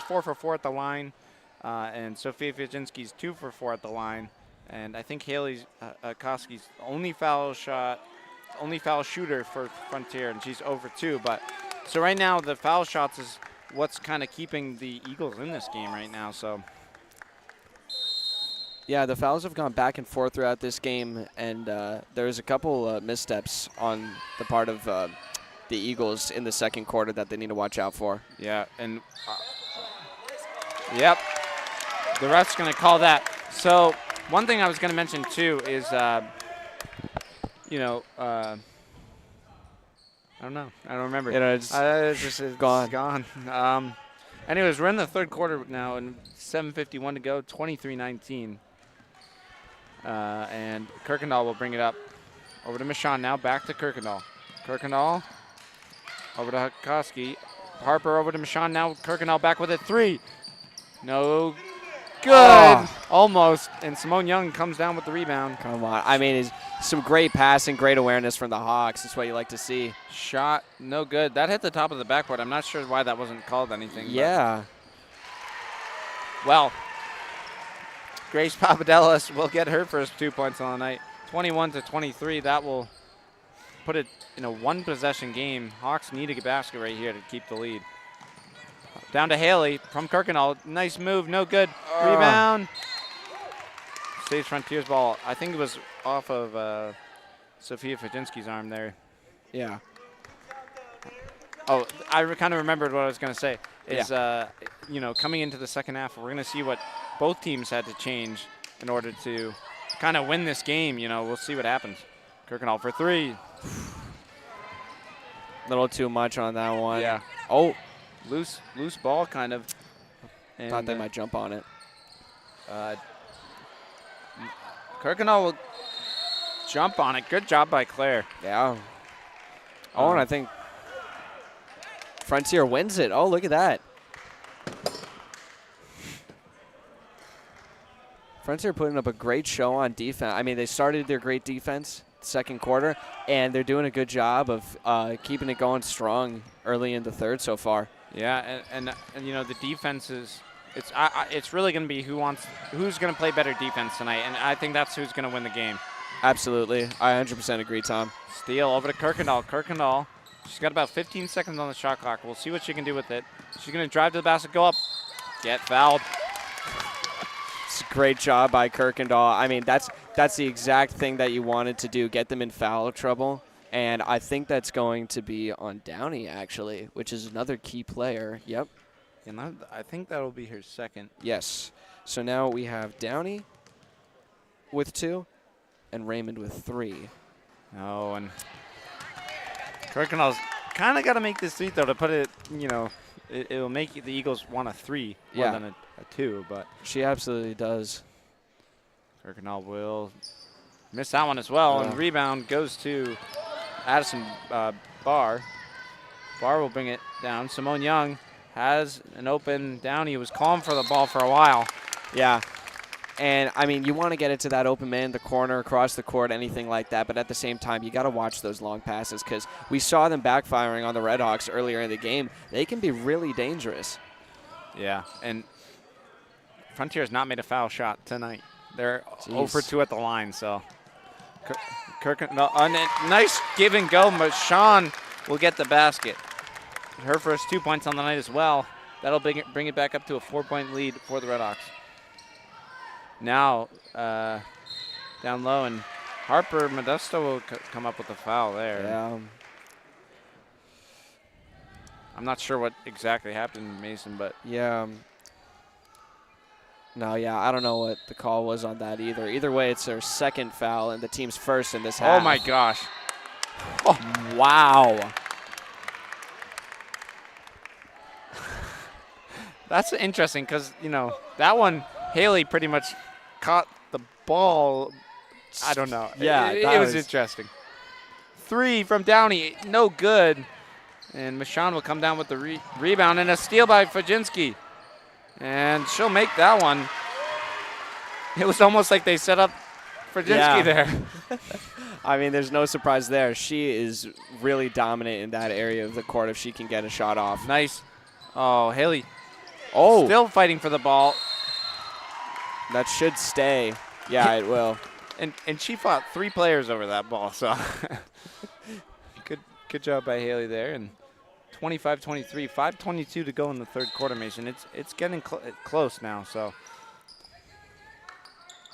4 for 4 at the line, and Sophia Fijinsky's 2 for 4 at the line. And I think Haley Koski's only foul shooter for Frontier, and she's over 2. But so right now the foul shots is what's kind of keeping the Eagles in this game right now. So yeah, the fouls have gone back and forth throughout this game, and there's a couple missteps on the part of the Eagles in the second quarter that they need to watch out for. Yeah, and yep, the ref's going to call that. So one thing I was going to mention too is, I don't know. I don't remember. It's gone. Anyways, we're in the third quarter now, and 7:51 to go, 23-19. And Kirkendall will bring it up over to Michon now. Back to Kirkendall. Kirkendall over to Koski. Harper over to Michon now. Kirkendall back with it. 3. No good. Oh. Almost. And Simone Young comes down with the rebound. Come on. I mean, it's some great passing, great awareness from the Hawks. That's what you like to see. Shot, no good. That hit the top of the backboard. I'm not sure why that wasn't called anything. Yeah. Well, Grace Papadelis will get her first 2 points on the night. 21-23. That will put it in a one-possession game. Hawks need a basket right here to keep the lead. Down to Haley from Kirkendall. Nice move, no good. Rebound. Stays Frontiers ball. I think it was off of Sophia Fajinsky's arm there. Yeah. Oh, I kind of remembered what I was going to say. Is, coming into the second half, we're going to see what both teams had to change in order to kind of win this game. We'll see what happens. Kirkendall for 3. A little too much on that one. Yeah. Oh. Loose ball, kind of. And thought they might jump on it. Kirkendall will jump on it. Good job by Claire. Yeah. Oh, and I think Frontier wins it. Oh, look at that. Frontier putting up a great show on defense. I mean, they started their great defense second quarter, and they're doing a good job of keeping it going strong early in the third so far. Yeah, and the defense is it's really going to be who's going to play better defense tonight, and I think that's who's going to win the game. Absolutely, I 100% agree, Tom. Steal over to Kirkendall. Kirkendall, she's got about 15 seconds on the shot clock. We'll see what she can do with it. She's going to drive to the basket, go up, get fouled. It's a great job by Kirkendall. I mean, that's the exact thing that you wanted to do, get them in foul trouble. And I think that's going to be on Downey, actually, which is another key player. Yep. And I think that will be her second. Yes. So now we have Downey with 2 and Raymond with 3. Oh, and Kirkendall's kind of got to make this 3, though, to put it, it'll make the Eagles want a 3 more than a 2. But she absolutely does. Kirkendall will miss that one as well. And rebound goes to Addison Barr. Barr will bring it down. Simone Young has an open down. He was calm for the ball for a while. Yeah. And, I mean, you want to get it to that open man, the corner, across the court, anything like that. But at the same time, you got to watch those long passes because we saw them backfiring on the Redhawks earlier in the game. They can be really dangerous. Yeah. And Frontier has not made a foul shot tonight. They're 0 for 2 at the line, so. Nice give and go, but Sean will get the basket. Her first 2 points on the night as well. That'll bring it back up to a 4-point lead for the Redhawks. Now, down low, and Harper Modesto will come up with a foul there. Yeah. I'm not sure what exactly happened, Mason, but. Yeah. No, yeah, I don't know what the call was on that either. Either way, it's their second foul and the team's first in this half. Oh, my gosh. Oh, wow. That's interesting because, that one, Haley pretty much caught the ball. I don't know. Yeah, it was interesting. 3 from Downey, no good. And Michon will come down with the rebound and a steal by Fajinski. And she'll make that one. It was almost like they set up Fajinski there. I mean, there's no surprise there. She is really dominant in that area of the court if she can get a shot off. Nice. Oh, Haley. Oh. Still fighting for the ball. That should stay. Yeah, it will. And she fought 3 players over that ball, so good job by Haley there. And 25-23, 5:22 to go in the third quarter, Mason. It's getting close now, so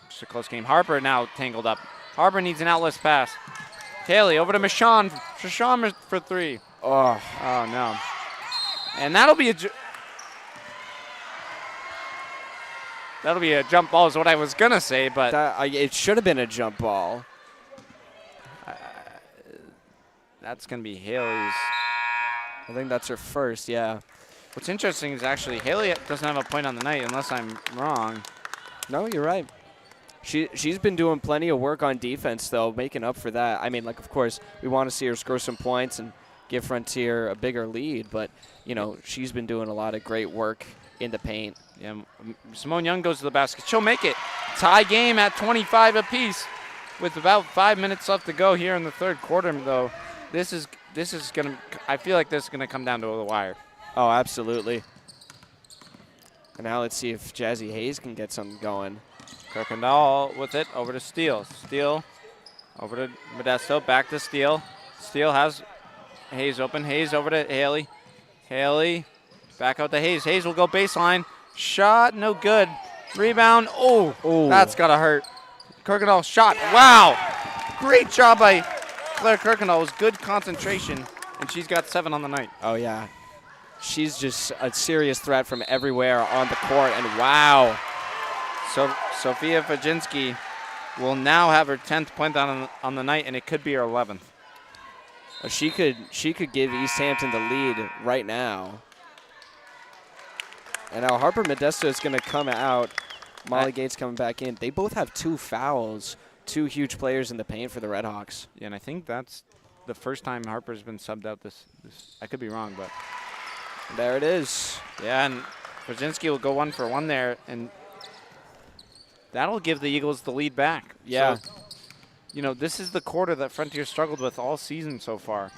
just a close game. Harper now tangled up. Harper needs an outless pass. Haley over to Michon. Michon for 3. Oh no. And that'll be a jump ball is what I was going to say, but it should have been a jump ball. That's going to be Haley's. I think that's her first, yeah. What's interesting is actually Haley doesn't have a point on the night unless I'm wrong. No, you're right. She's been doing plenty of work on defense, though, making up for that. I mean, of course, we want to see her score some points and give Frontier a bigger lead, but, she's been doing a lot of great work in the paint. Yeah, Simone Young goes to the basket. She'll make it. Tie game at 25 apiece with about 5 minutes left to go here in the third quarter, though. This is going to – I feel like this is going to come down to the wire. Oh, absolutely. And now let's see if Jazzy Hayes can get something going. Kirkendall with it over to Steele. Steele over to Modesto. Back to Steele. Steele has Hayes open. Hayes over to Haley. Haley back out to Hayes. Hayes will go baseline. Shot, no good. Rebound. Oh, that's got to hurt. Kirkendall shot. Wow. Great job by Claire Kirkendall. It was good concentration, and she's got 7 on the night. Oh, yeah. She's just a serious threat from everywhere on the court, and wow. So Sophia Fajinski will now have her 10th point on the night, and it could be her 11th. She could give Easthampton the lead right now. And now Harper Modesto is going to come out. Molly Gates coming back in. They both have 2 fouls, 2 huge players in the paint for the Redhawks. Yeah, and I think that's the first time Harper's been subbed out this I could be wrong, but. There it is. Yeah, and Brzezinski will go 1 for 1 there, and that'll give the Eagles the lead back. Yeah. So, this is the quarter that Frontier struggled with all season so far.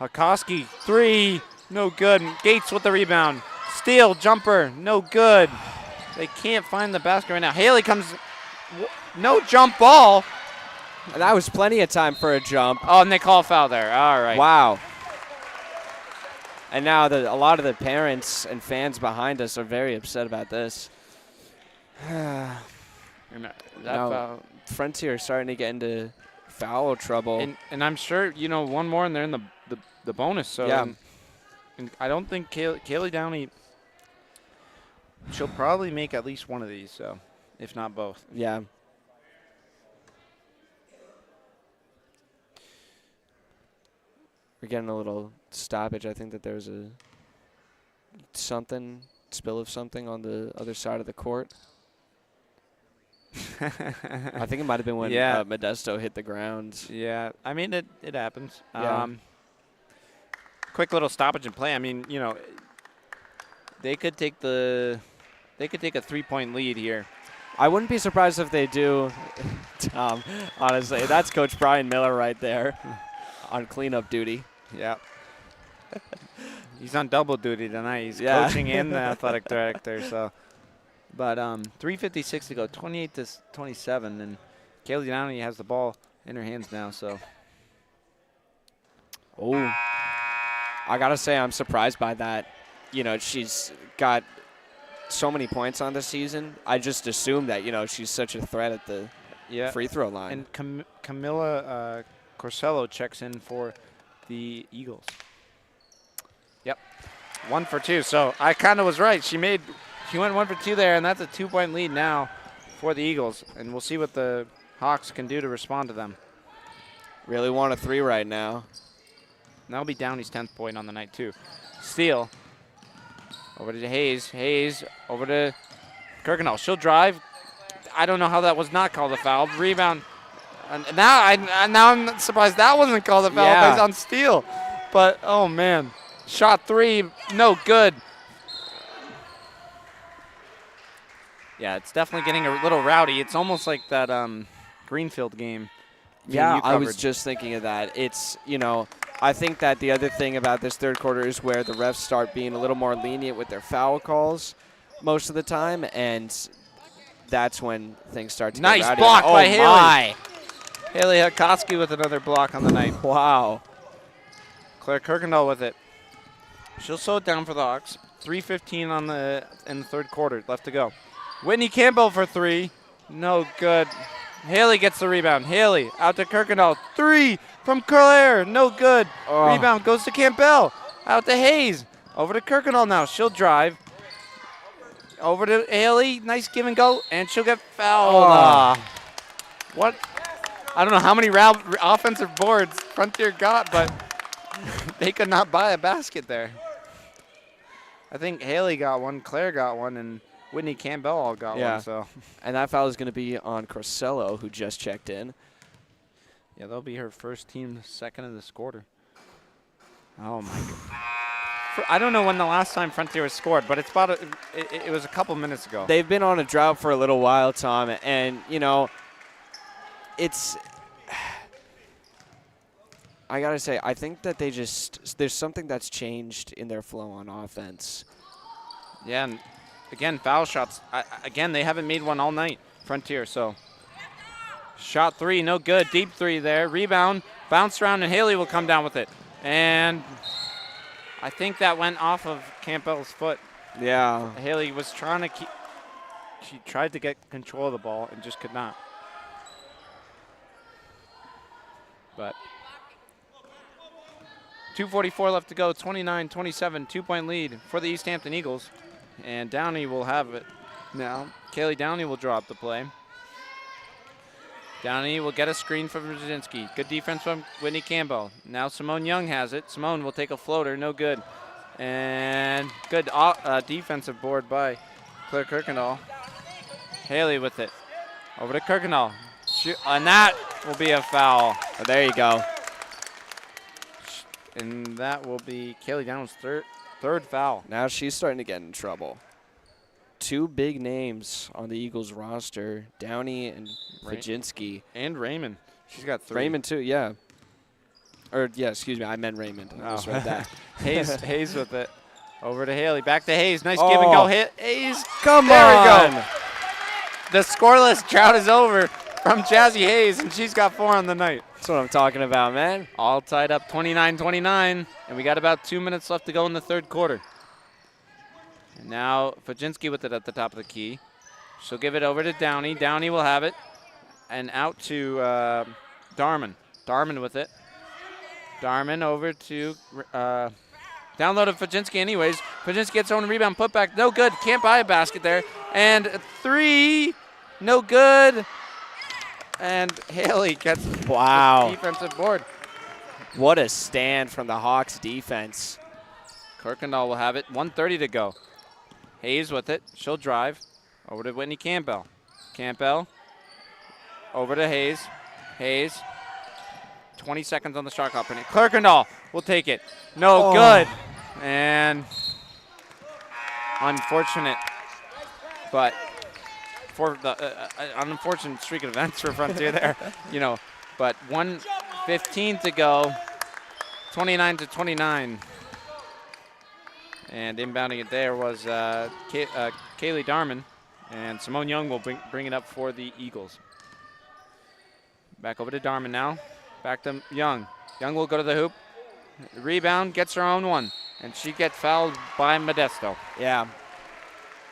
Hakoski, 3, no good. Gates with the rebound. Steal, jumper, no good. They can't find the basket right now. Haley comes, no jump ball. That was plenty of time for a jump. Oh, and they call a foul there. All right. Wow. And now a lot of the parents and fans behind us are very upset about this. Now, Frontier is starting to get into foul trouble. And I'm sure, 1 more and they're in the bonus. So yeah. And I don't think Kaylee Downey, she'll probably make at least one of these, so if not both. Yeah. We're getting a little stoppage. I think that there's a spill of something on the other side of the court. I think it might have been when Modesto hit the ground. Yeah, I mean, it happens. Yeah. Quick little stoppage and play. I mean, they could take a 3-point lead here. I wouldn't be surprised if they do, Tom, honestly. That's Coach Brian Miller right there on cleanup duty. Yeah. He's on double duty tonight. He's coaching and the athletic director. So, but 3:56 to go, 28-27, and Kaylee Downey has the ball in her hands now. So, I gotta say I'm surprised by that. She's got so many points on the season. I just assumed that she's such a threat at the free throw line. And Camilla Corsello checks in for the Eagles. Yep, 1 for 2. So I kind of was right. She made She went 1 for 2 there, and that's a 2-point lead now for the Eagles. And we'll see what the Hawks can do to respond to them. Really want a 3 right now. And that'll be Downey's 10th point on the night, too. Steal. Over to Hayes. Hayes over to Kirkendall. She'll drive. I don't know how that was not called a foul. Rebound. And now I'm surprised that wasn't called a foul based on steal. But, oh, man. Shot 3, no good. Yeah, it's definitely getting a little rowdy. It's almost like that Greenfield game. Yeah, I was just thinking of that. It's, I think that the other thing about this third quarter is where the refs start being a little more lenient with their foul calls most of the time, and that's when things start to get rowdy. Nice block by Haley. My. Haley Hakoski with another block on the night. Wow. Claire Kirkendall with it. She'll slow it down for the Hawks. 3:15 in the third quarter left to go. Whitney Campbell for 3. No good. Haley gets the rebound. Haley out to Kirkendall. 3 from Claire. No good. Oh. Rebound goes to Campbell. Out to Hayes. Over to Kirkendall now. She'll drive. Over to Haley. Nice give and go. And she'll get fouled. Oh. What? I don't know how many offensive boards Frontier got, but they could not buy a basket there. I think Haley got one, Claire got one, and Whitney Campbell all got one. So, and that foul is going to be on Corsello, who just checked in. Yeah, that'll be her first team, second of this quarter. Oh, my God. I don't know when the last time Frontier was scored, but it's about it was a couple minutes ago. They've been on a drought for a little while, Tom, and, it's – I got to say, I think that there's something that's changed in their flow on offense. Yeah, and again, foul shots. Again, they haven't made one all night, Frontier, so. Shot 3, no good. Deep 3 there. Rebound, bounce around, and Haley will come down with it. And I think that went off of Campbell's foot. Yeah. Haley was trying to she tried to get control of the ball and just could not. But 2:44 left to go, 29-27, 2-point lead for the Easthampton Eagles. And Downey will have it now. Kaylee Downey will drop the play. Downey will get a screen from Brzezinski. Good defense from Whitney Campbell. Now Simone Young has it. Simone will take a floater, no good. And good defensive board by Claire Kirkendall. Haley with it. Over to Kirkendall. And that will be a foul. Oh, there you go. And that will be Kaylee Downey's third foul. Now she's starting to get in trouble. 2 big names on the Eagles roster, Downey and Brzezinski. And Raymond. She's got 3. Raymond too, yeah. Or, yeah, excuse me, I meant Raymond. I just read that. Hayes with it. Over to Haley. Back to Hayes. Nice give and go hit. Hayes. Come on. There we go. The scoreless drought is over from Jazzy Hayes, and she's got 4 on the night. That's what I'm talking about, man. All tied up 29-29, and we got about 2 minutes left to go in the third quarter. And now Fajinski with it at the top of the key. She'll give it over to Downey. Downey will have it. And out to Darman. Darman with it. Darman over to downloaded Fajinski anyways. Fajinski gets her own rebound, put back. No good. Can't buy a basket there. And 3. No good. And Haley gets the defensive board. What a stand from the Hawks defense. Kirkendall will have it. 1:30 to go. Hayes with it. She'll drive. Over to Whitney Campbell. Campbell. Over to Hayes. Hayes. 20 seconds on the shot clock. Kirkendall will take it. No good. And unfortunate. But for the an unfortunate streak of events for Frontier there. But 1:15 to go. 29-29. And inbounding it there was Kaylee Darman. And Simone Young will bring it up for the Eagles. Back over to Darman now. Back to Young. Young will go to the hoop. Rebound, gets her own one. And she gets fouled by Modesto. Yeah.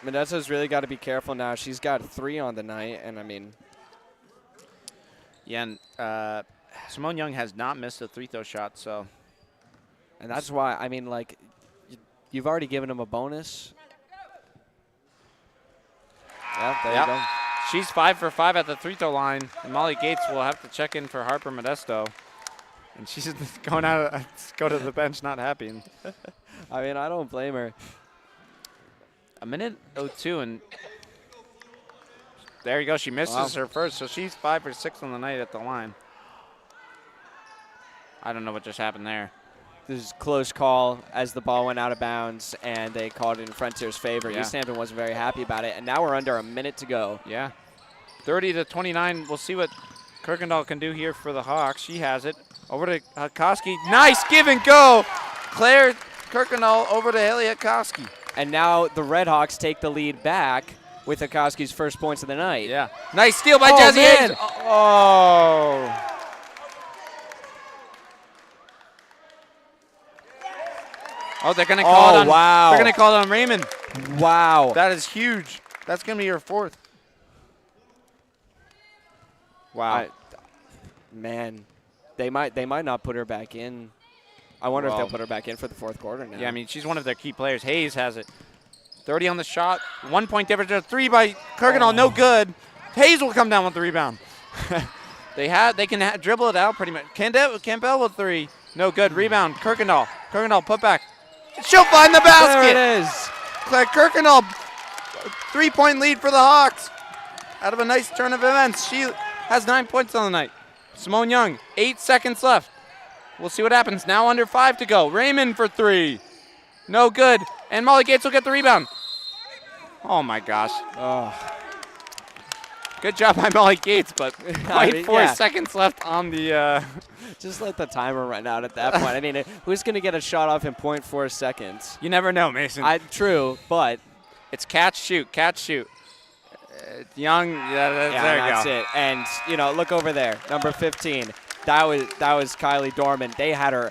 Modesto's really got to be careful now. She's got 3 on the night, and I mean. Yeah, and Simone Young has not missed a 3-throw shot, so. And that's why, I mean, like, you've already given him a bonus. Yeah, there you go. She's 5 for 5 at the free throw line, and Molly Gates will have to check in for Harper Modesto. And she's going out, go to the bench, not happy. I mean, I don't blame her. A minute 02, and there you go. She misses her first, so she's 5 for 6 on the night at the line. I don't know what just happened there. This is a close call as the ball went out of bounds, and they called it in Frontier's favor. Yeah. Easthampton wasn't very happy about it, and now we're under a minute to go. Yeah. 30-29. We'll see what Kirkendall can do here for the Hawks. She has it. Over to Koski. Nice give and go. Claire Kirkendall over to Haley Koski. And now the Red Hawks take the lead back with Koski's first points of the night. Yeah. Nice steal by Jazzy man. Hayes. Oh. Oh, they're going to call it on. Wow. They're going to call it on Raymond. Wow. That is huge. That's going to be your fourth. Wow. Man, they might not put her back in. I wonder if they'll put her back in for the fourth quarter now. Yeah, I mean, she's one of their key players. Hayes has it. 30 on the shot. 1 point difference. 3 by Kirkendall. No good. Hayes will come down with the rebound. They can dribble it out pretty much. Campbell with 3. No good. Rebound. Kirkendall. Kirkendall put back. She'll find the basket. There it is. Claire Kirkendall, 3-point lead for the Hawks. Out of a nice turn of events. She has 9 points on the night. Simone Young, 8 seconds left. We'll see what happens. Now under 5 to go. Raymond for 3. No good. And Molly Gates will get the rebound. Oh, my gosh. Oh. Good job by Molly Gates, but 4 seconds left on the Just let the timer run out at that point. I mean, who's going to get a shot off in 0.4 seconds? You never know, Mason. True, but it's catch, shoot. Young, there you that's go. it. And, look over there, number 15. That was Kylie Dorman. They had her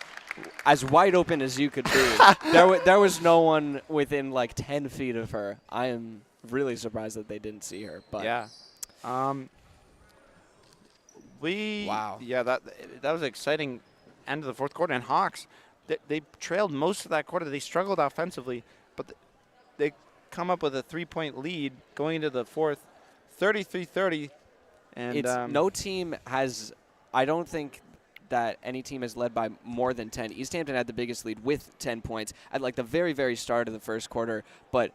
as wide open as you could be. There was no one within like 10 feet of her. I am really surprised that they didn't see her. But yeah. Wow. Yeah, that was an exciting end of the fourth quarter. And Hawks, they trailed most of that quarter. They struggled offensively, but they come up with a 3-point lead going into the fourth, 33-30. And no team has. I don't think that any team has led by more than 10. Easthampton had the biggest lead with 10 points at like the very, very start of the first quarter, but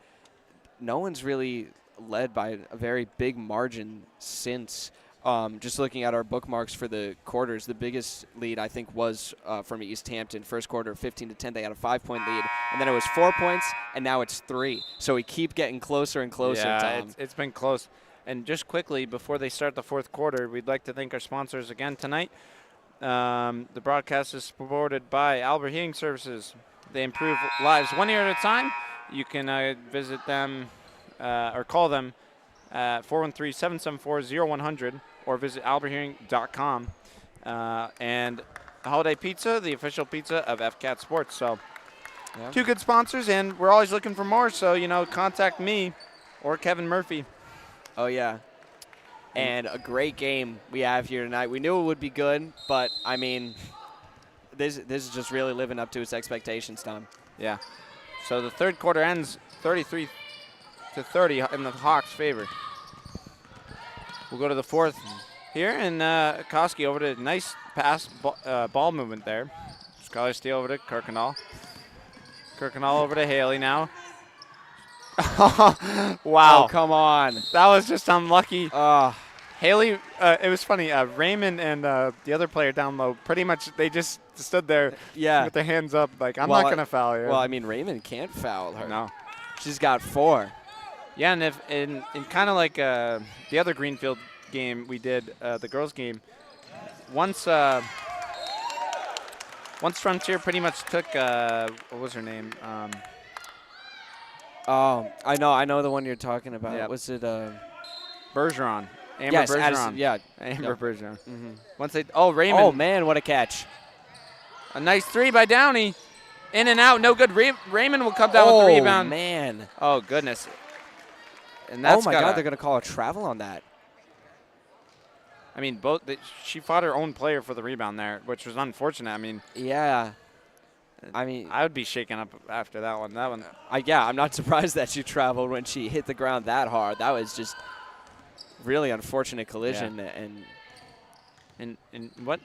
no one's really led by a very big margin since. Just looking at our bookmarks for the quarters, the biggest lead I think was from Easthampton. First quarter, 15-10. They had a 5-point lead, and then it was 4 points, and now it's 3. So we keep getting closer and closer. Yeah, Tom. it's been close. And just quickly before they start the fourth quarter, we'd like to thank our sponsors again tonight. The broadcast is supported by Albert Heating Services. They improve lives 1 year at a time. You can visit them or call them at 413-774-0100 or visit alberthearing.com. And Holiday Pizza, the official pizza of FCAT Sports. So 2 good sponsors, and we're always looking for more. So, contact me or Kevin Murphy. Oh, yeah. And a great game we have here tonight. We knew it would be good, but, I mean, this is just really living up to its expectations, Tom. Yeah. So the third quarter ends 33-30 in the Hawks' favor. We'll go to the fourth here, and Koski over to nice pass ball movement there. Scholar steal over to Kirkendall. Kirkendall over to Haley now. Wow. Oh, come on. That was just unlucky. Haley, it was funny. Raymond and the other player down low, pretty much they just stood there with their hands up like, I'm not going to foul you. Well, I mean, Raymond can't foul her. No. She's got 4. Yeah, and if in kind of like the other Greenfield game we did, the girls' game, once Frontier pretty much took, what was her name? Oh, I know the one you're talking about. Yep. Was it Bergeron? Amber yes, Bergeron. Amber Bergeron. Mm-hmm. Once they Raymond. Oh man, what a catch! A nice 3 by Downey. In and out, no good. Raymond will come down with the rebound. Oh man. Oh goodness. And that's my God, they're gonna call a travel on that. I mean, she fought her own player for the rebound there, which was unfortunate. I mean. Yeah. I mean, I would be shaken up after that one. yeah, I'm not surprised that she traveled when she hit the ground that hard. That was just really unfortunate collision. Yeah. And what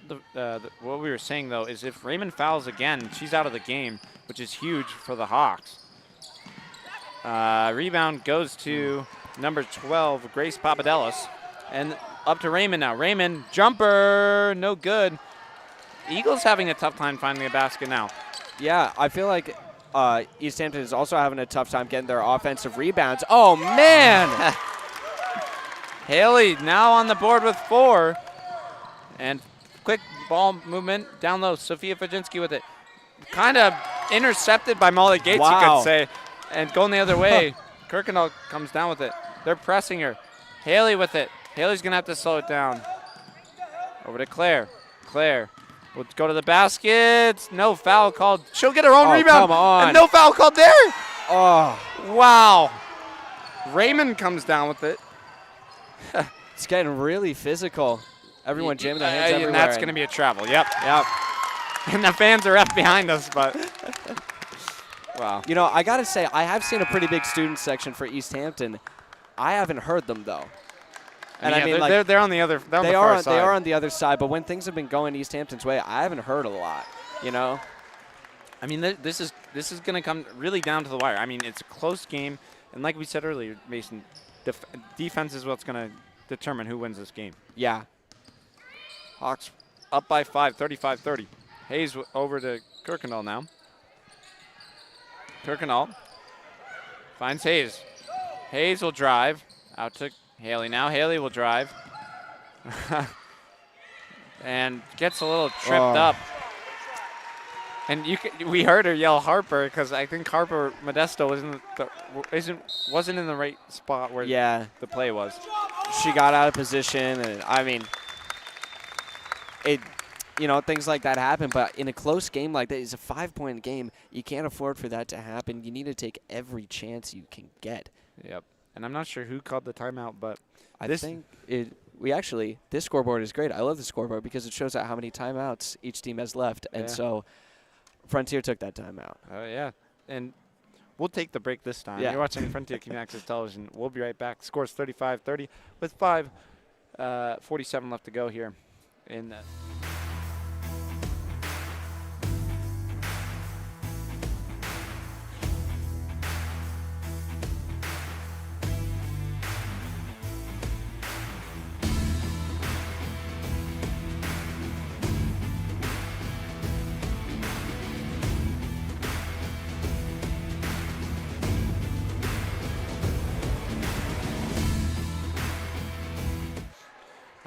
what we were saying, though, is if Raymond fouls again, she's out of the game, which is huge for the Hawks. Rebound goes to number 12, Grace Papadelis. And up to Raymond now. Raymond, jumper, no good. Eagles having a tough time finding a basket now. Yeah, I feel like Easthampton is also having a tough time getting their offensive rebounds. Oh, man! Haley now on the board with 4. And quick ball movement down low. Sophia Fajinski with it. Kind of intercepted by Molly Gates, you could say. And going the other way. Kirkendall comes down with it. They're pressing her. Haley with it. Haley's going to have to slow it down. Over to Claire. Claire will go to the basket. No foul called. She'll get her own rebound. Come on. And no foul called there. Oh. Wow. Raymond comes down with it. It's getting really physical. Everyone jamming their hands everywhere. And that's going to be a travel. Yep. And the fans are up behind us, but wow. You know, I got to say, I have seen a pretty big student section for Easthampton. I haven't heard them, though. And I mean, they're on the other. They are on the other side. But when things have been going Easthampton's way, I haven't heard a lot. You know. I mean, this is going to come really down to the wire. I mean, it's a close game, and like we said earlier, Mason, defense is what's going to determine who wins this game. Yeah. Hawks up by 5, 35-30. Hayes over to Kirkendall now. Kirkendall finds Hayes. Hayes will drive out to Haley now. Haley will drive. And gets a little tripped up. And we heard her yell Harper because I think Harper Modesto wasn't in the right spot where the play was. She got out of position, and I mean, things like that happen. But in a close game like that, it's a 5-point game. You can't afford for that to happen. You need to take every chance you can get. Yep. And I'm not sure who called the timeout, but this scoreboard is great. I love the scoreboard because it shows out how many timeouts each team has left, and so Frontier took that timeout. Oh yeah, and we'll take the break this time. You're watching Frontier Community Access Television. We'll be right back. Score's 35-30 with 5:47 left to go here in the.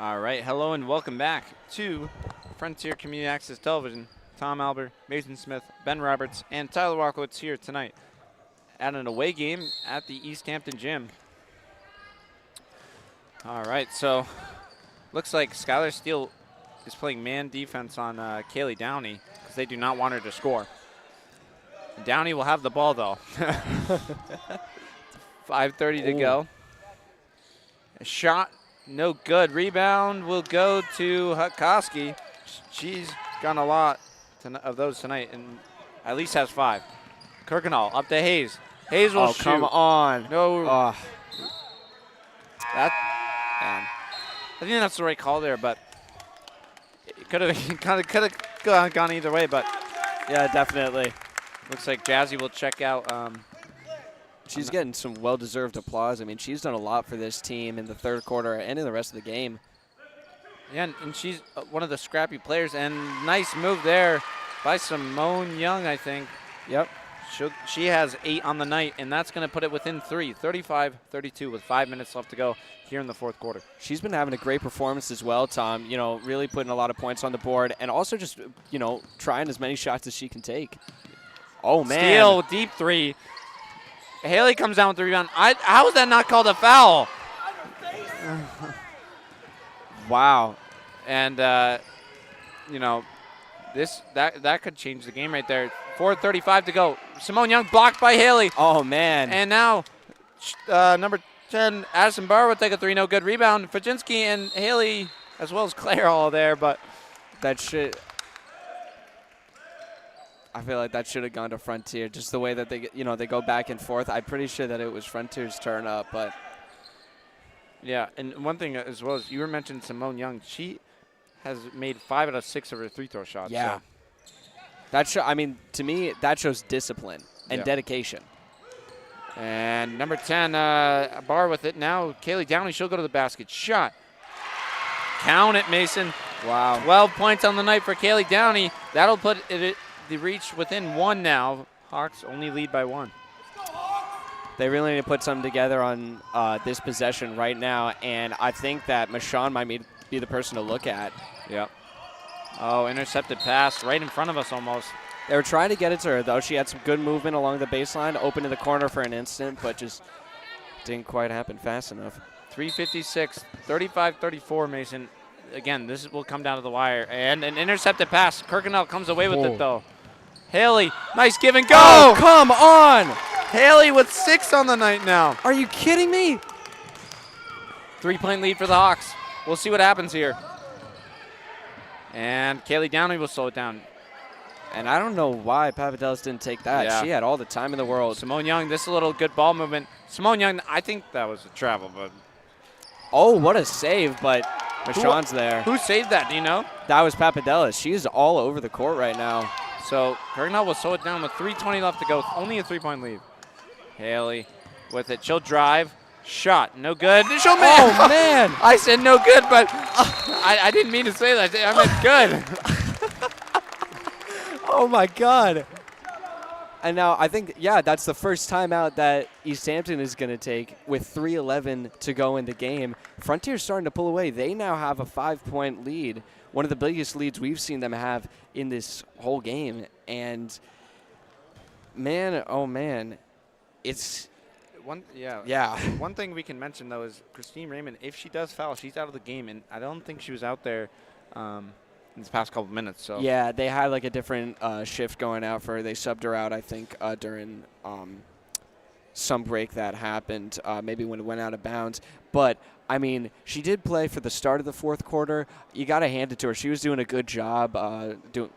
All right, hello and welcome back to Frontier Community Access Television. Tom Albert, Mason Smith, Ben Roberts, and Tyler Walkowitz here tonight at an away game at the Easthampton Gym. All right, so looks like Skylar Steele is playing man defense on Kaylee Downey because they do not want her to score. Downey will have the ball, though. 5:30 to go. A shot. No good. Rebound will go to Hutkoski. She's gotten a lot of those tonight and at least has 5. Kirkendall up to Hayes. Hayes will shoot. Come on. No. I think that's the right call there, but it could have gone either way. But yeah, definitely. Looks like Jazzy will check out. She's getting some well-deserved applause. I mean, she's done a lot for this team in the third quarter and in the rest of the game. Yeah, and she's one of the scrappy players. And nice move there by Simone Young, I think. Yep. She has 8 on the night, and that's going to put it within 3, 35-32 with 5 minutes left to go here in the fourth quarter. She's been having a great performance as well, Tom. You know, really putting a lot of points on the board and also just, trying as many shots as she can take. Oh, man. Steele, deep 3. Haley comes down with the rebound. How is that not called a foul? Wow. And, that could change the game right there. 4:35 to go. Simone Young blocked by Haley. Oh, man. And now number 10, Addison Barr will take a 3. No good rebound. Fajinski and Haley, as well as Claire, all there. But that shit. I feel like that should have gone to Frontier. Just the way that they go back and forth. I'm pretty sure that it was Frontier's turn up, but Yeah, and one thing as well is you were mentioning Simone Young. She has made 5 out of 6 of her free throw shots. yeah. So. I mean, to me, that shows discipline and Yeah. dedication. And number 10, Barr with it. Now, Kaylee Downey, she'll go to the basket. Shot. Count it, Mason. Wow. 12 points on the night for Kaylee Downey. That'll put the reach within 1 now. Hawks only lead by 1. They really need to put something together on this possession right now, and I think that Michonne might be the person to look at. Yep. Oh, intercepted pass right in front of us almost. They were trying to get it to her, though. She had some good movement along the baseline, open to the corner for an instant, but just didn't quite happen fast enough. 3:56, 35-34, Mason. Again, this will come down to the wire. And an intercepted pass. Kirkendall comes away with it, though. Haley, nice give and go. Oh, come on. Haley with 6 on the night now. Are you kidding me? 3-point lead for the Hawks. We'll see what happens here. And Kaylee Downey will slow it down. And I don't know why Papadelis didn't take that. Yeah. She had all the time in the world. Simone Young, this is a little good ball movement. Simone Young, I think that was a travel, but Oh, what a save, but Michonne's there. who saved that, do you know? That was Papadelis. She's all over the court right now. So Kirkendall will slow it down with 3:20 left to go. Only a 3-point lead. Haley with it. She'll drive. Shot. No good. She'll make. Oh, man. I said no good, but I didn't mean to say that. I meant good. Oh, my God. And now I think, yeah, that's the first time out that Easthampton is going to take with 3:11 to go in the game. Frontier's starting to pull away. They now have a 5-point lead, one of the biggest leads we've seen them have in this whole game. And, man, oh, man, it's yeah. One thing we can mention though is Christine Raymond. If she does foul, she's out of the game, and I don't think she was out there in this past couple minutes. So Yeah, they had like a different shift going out for her. They subbed her out, I think, during some break that happened, maybe when it went out of bounds. But, I mean, she did play for the start of the fourth quarter. You got to hand it to her. She was doing a good job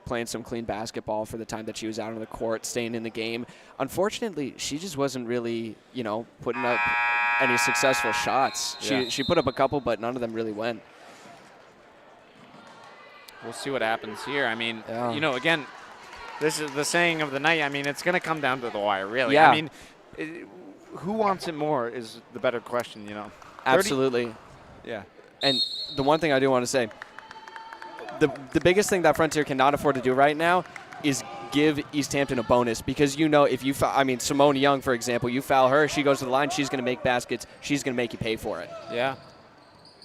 playing some clean basketball for the time that she was out on the court, staying in the game. Unfortunately, she just wasn't really, putting up any successful shots. Yeah. She put up a couple, but none of them really went. we'll see what happens here. I mean, Yeah. Again, this is the saying of the night. I mean, it's going to come down to the wire, really. Yeah. I mean, who wants it more is the better question, 30 Absolutely. Yeah. And the one thing I do want to say, the biggest thing that Frontier cannot afford to do right now is give Easthampton a bonus, because if you Simone Young, for example, you foul her, she goes to the line, she's going to make baskets, she's going to make you pay for it. Yeah.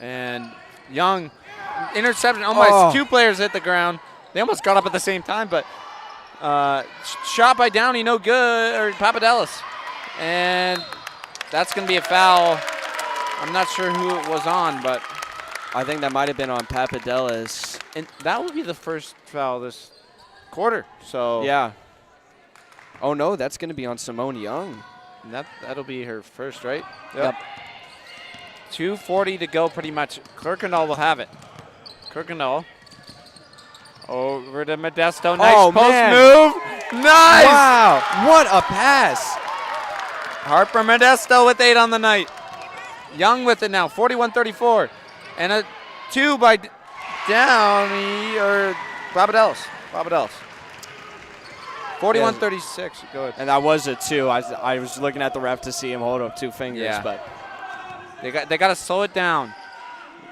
And Young, interception, almost 2 players hit the ground. They almost got up at the same time, but shot by Downey, no good, or Papadelis. And that's going to be a foul. I'm not sure who it was on, but I think that might have been on Papadelis. and that would be the first foul this quarter. So Yeah. Oh, no, that's going to be on Simone Young. that'll be her first, right? Yep. 2:40 to go, pretty much. Kirkendall will have it. Kirkendall over to Modesto. Nice Oh, post man. move. Nice. Wow, what a pass. Harper Modesto with 8 on the night. Young with it now, 41-34. And a 2 by Downey or Papadelis. 41-36. Go ahead. And that was a 2. I was looking at the ref to see him hold up 2 fingers, Yeah. but They got to slow it down.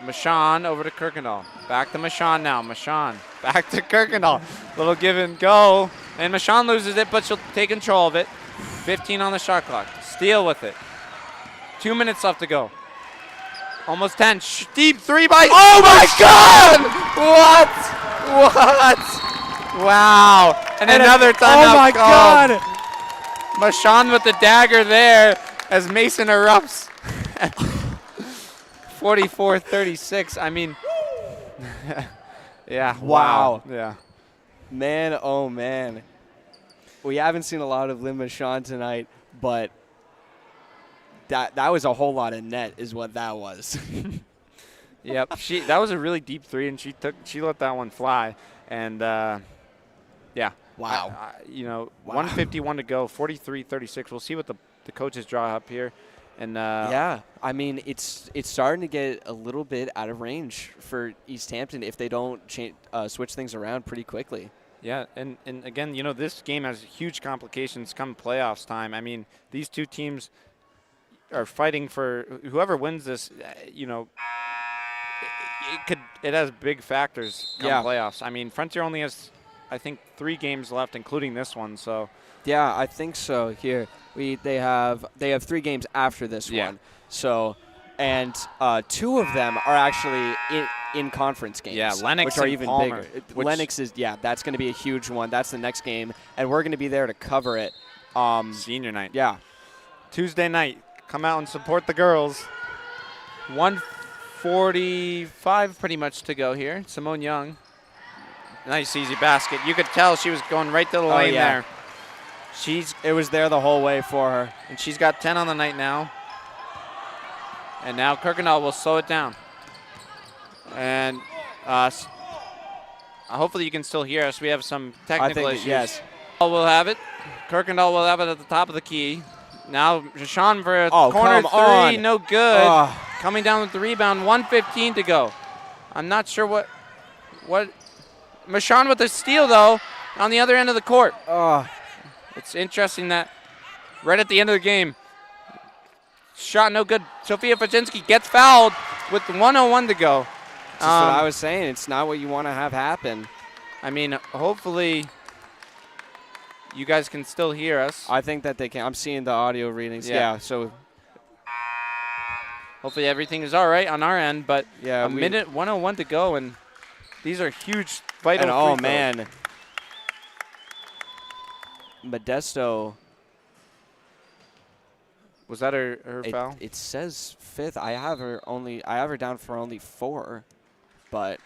Michonne over to Kirkendall. Back to Michonne now. Michonne back to Kirkendall. Little give and go. And Michonne loses it, but she'll take control of it. 15 on the shot clock. Steele with it. 2 minutes left to go. Almost 10. Deep 3 by... Oh, my God! What? Wow. And another timeout. Oh, my called. God. Michonne with the dagger there as Mason erupts. 44-36. I mean, yeah. Wow. Yeah. Man, oh, man. We haven't seen a lot of Lynn Michonne tonight, but that was a whole lot of net is what that was. Yep. That was a really deep 3, and she let that one fly. And, yeah, Wow. 151 to go, 43-36. We'll see what the coaches draw up here. And yeah, I mean, it's starting to get a little bit out of range for Easthampton if they don't switch things around pretty quickly. Yeah, and again, this game has huge complications come playoffs time. I mean, these two teams are fighting for whoever wins this. It has big factors come playoffs. I mean, Frontier only has, I think, 3 games left, including this one. So. Yeah, I think so. Here they have 3 games after this one. So, and 2 of them are actually in conference games. Yeah, Lennox which are and even Palmer, bigger. Lennox is that's going to be a huge one. That's the next game, and we're going to be there to cover it. Senior night. Yeah, Tuesday night. Come out and support the girls. 1:45 pretty much to go here. Simone Young. Nice easy basket. You could tell she was going right to the lane there. It was there the whole way for her. And she's got 10 on the night now. And now Kirkendall will slow it down. And hopefully you can still hear us. We have some technical issues. Yes. We'll have it. Kirkendall will have it at the top of the key. Now Jashawn for a corner 3. On. No good. Coming down with the rebound. 1:15 to go. I'm not sure what. Mashawn with the steal, though, on the other end of the court. It's interesting that right at the end of the game, shot no good. Sophia Faczynski gets fouled with 1:01 to go. That's what I was saying. It's not what you want to have happen. I mean, hopefully you guys can still hear us. I think that they can. I'm seeing the audio readings. Yeah, so hopefully everything is all right on our end. But yeah, a minute 1:01 to go, and these are huge vital free throws. Man. Modesto. Was that her foul? It says 5th. I have her down for only 4, but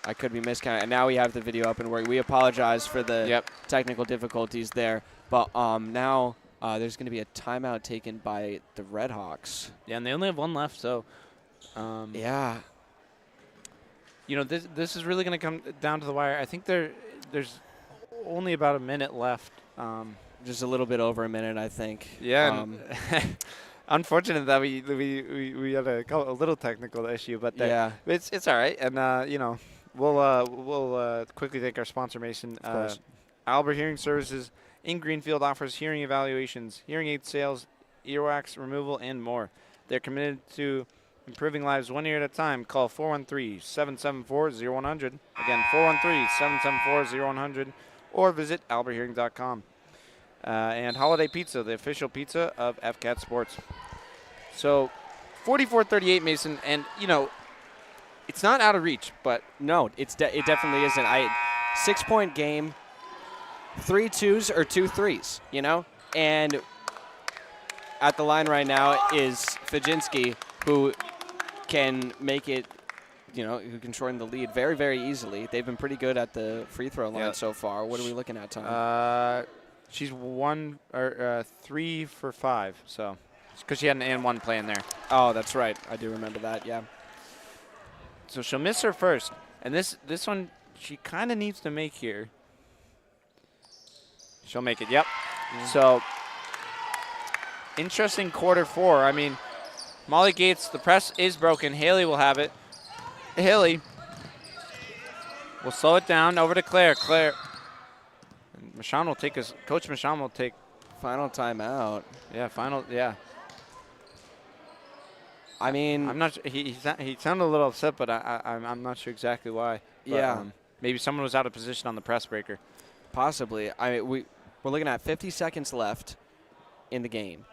I could be miscounting. And now we have the video up and working. We apologize for the technical difficulties there, but now there's going to be a timeout taken by the Redhawks. Yeah, and they only have 1 left, so yeah. This is really going to come down to the wire. I think there's only about a minute left. Just a little bit over a minute, I think. Yeah. Unfortunate that we had a little technical issue, but it's all right. And we'll quickly thank our sponsor, Mason. Albert Hearing Services in Greenfield offers hearing evaluations, hearing aid sales, earwax removal, and more. They're committed to improving lives 1 ear at a time. Call 413-774-0100. Again, 413-774-0100. Or visit alberthearing.com. And Holiday Pizza, the official pizza of FCAT Sports. So, 44-38, Mason, and, it's not out of reach, but... No, it definitely isn't. 6-point game, 3 2s or 2 3s, And at the line right now is Faczynski, who can make it, who can shorten the lead very, very easily. They've been pretty good at the free throw line so far. What are we looking at, Tom? She's 3 for 5, so because she had an and 1 play in there. Oh, that's right. I do remember that. Yeah. So she'll miss her first, and this one she kind of needs to make here. She'll make it. Yep. So interesting quarter 4. I mean, Molly Gates, the press is broken. Haley will have it. Haley will slow it down over to Claire. Michon will take Coach Michon will take final timeout. Yeah. I mean, I'm not. He sounded a little upset, but I'm not sure exactly why. But, maybe someone was out of position on the press breaker. Possibly. We're looking at 50 seconds left in the game,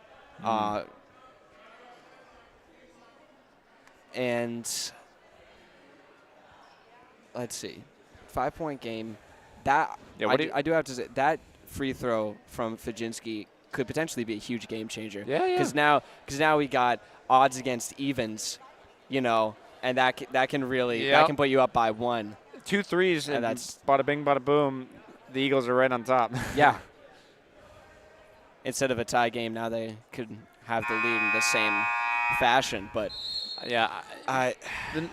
and let's see, 5-point game. I do have to say that free throw from Faczynski could potentially be a huge game changer. Yeah. Because now we got odds against evens, and that can really that can put you up by 1. 2 threes, and that's bada bing, bada boom. The Eagles are right on top. Yeah. Instead of a tie game, now they could have the lead in the same fashion, but. Yeah,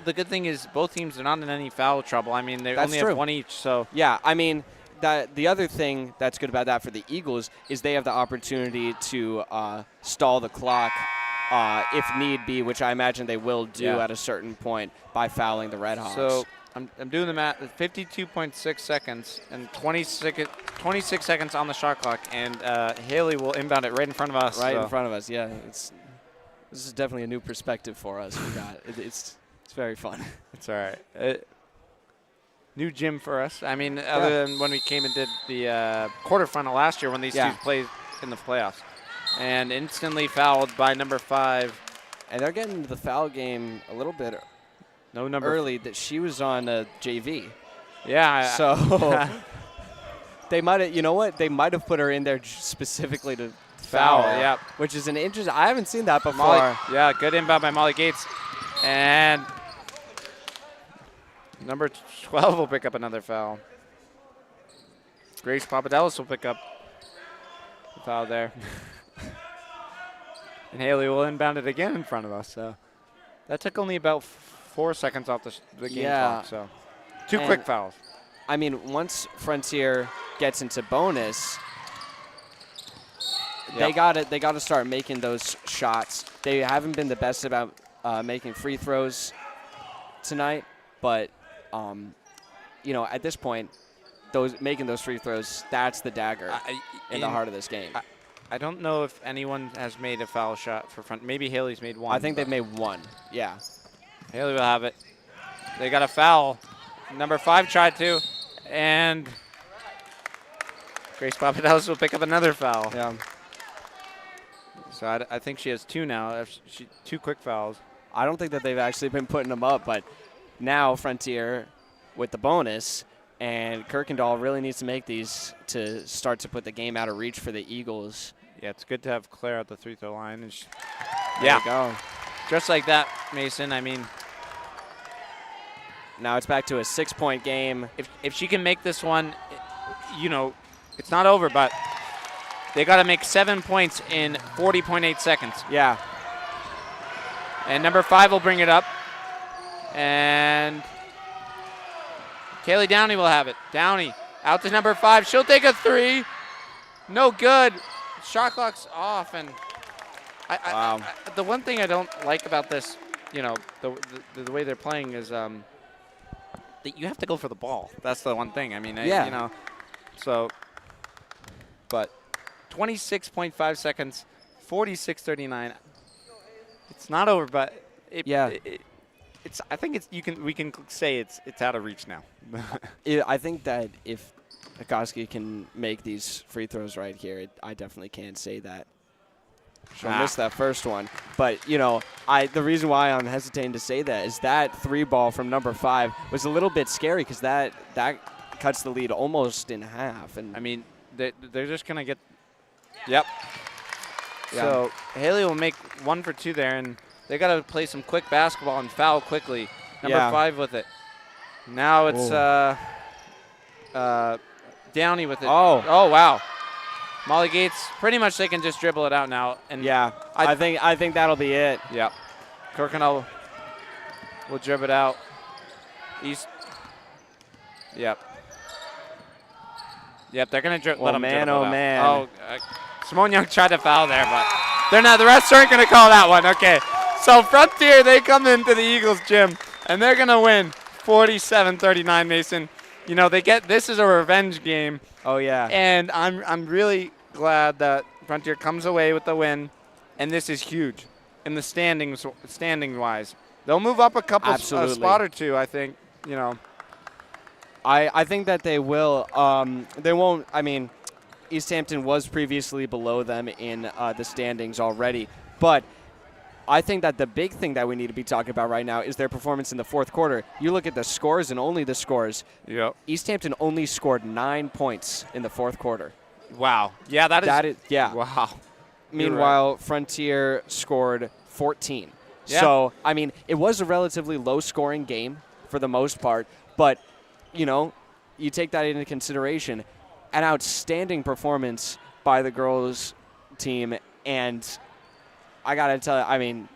the good thing is both teams are not in any foul trouble. I mean, they only have 1 each. So yeah, I mean, that the other thing that's good about that for the Eagles is they have the opportunity to stall the clock if need be, which I imagine they will do at a certain point by fouling the Red Hawks. So I'm doing the math. 52.6 seconds and 26 seconds on the shot clock, and Haley will inbound it right in front of us. Right in front of us, yeah. This is definitely a new perspective for us. We got it's very fun. It's all right. New gym for us. I mean, other than when we came and did the quarterfinal last year when these two played in the playoffs. And instantly fouled by number 5. And they're getting into the foul game a little bit early. That she was on JV. Yeah. So they might have, you know what? They might have put her in there specifically to foul. Yeah. Which is an interesting. I haven't seen that before. Good inbound by Molly Gates. And number 12 will pick up another foul. Grace Papadopoulos will pick up the foul there. And Haley will inbound it again in front of us. So that took only about 4 seconds off the game clock. So 2 quick fouls. I mean, once Frontier gets into bonus, they gotta start making those shots. They haven't been the best about making free throws tonight, but at this point, making those free throws, that's the dagger in the heart of this game. I don't know if anyone has made a foul shot for front. Maybe Haley's made one. I think they've made one. Yeah. Haley will have it. They got a foul. Number 5 tried to, and Grace Papadopoulos will pick up another foul. Yeah. So I think she has 2 now. 2 quick fouls. I don't think that they've actually been putting them up, but now Frontier with the bonus, and Kirkendall really needs to make these to start to put the game out of reach for the Eagles. Yeah, it's good to have Claire at the free-throw line. And there you go. Just like that, Mason. I mean, now it's back to a 6-point game. If she can make this one, it's not over, but they got to make 7 points in 40.8 seconds. Yeah. And number 5 will bring it up. And Kaylee Downey will have it. Downey out to number 5. She'll take a 3. No good. Shot clock's off. And the one thing I don't like about this, the way they're playing is that you have to go for the ball. That's the one thing. I mean, but 26.5 seconds, 46:39. It's not over, but I think we can say it's out of reach now. I think that if Akoski can make these free throws right here, I definitely can say that. She'll miss that first one. But, the reason why I'm hesitating to say that is that 3 ball from number 5 was a little bit scary because that cuts the lead almost in half. And I mean, they're just going to get – yep. Yeah. So Haley will make 1 for 2 there, and they got to play some quick basketball and foul quickly. Number 5 with it. Now it's Downey with it. Oh, wow. Molly Gates, pretty much they can just dribble it out now. And I think that'll be it. Yep. Kirkendall will dribble it out. Yep, they're going to let them dribble it out. Man. Simone Young tried to foul there, but they're not. The refs aren't going to call that one. Okay. So Frontier, they come into the Eagles gym, and they're going to win 47-39, Mason. This is a revenge game. Oh, yeah. And I'm really glad that Frontier comes away with the win, and this is huge in the standing-wise. They'll move up a couple spot or two, I think, I think that they will. They won't. I mean, Easthampton was previously below them in the standings already. But I think that the big thing that we need to be talking about right now is their performance in the fourth quarter. You look at the scores and only the scores. Yep. Easthampton only scored 9 points in the fourth quarter. Wow. Yeah, that is. Yeah. Wow. Meanwhile, right. Frontier scored 14. Yeah. So, I mean, it was a relatively low-scoring game for the most part. But, you take that into consideration. An outstanding performance by the girls' team. And I got to tell you, I mean,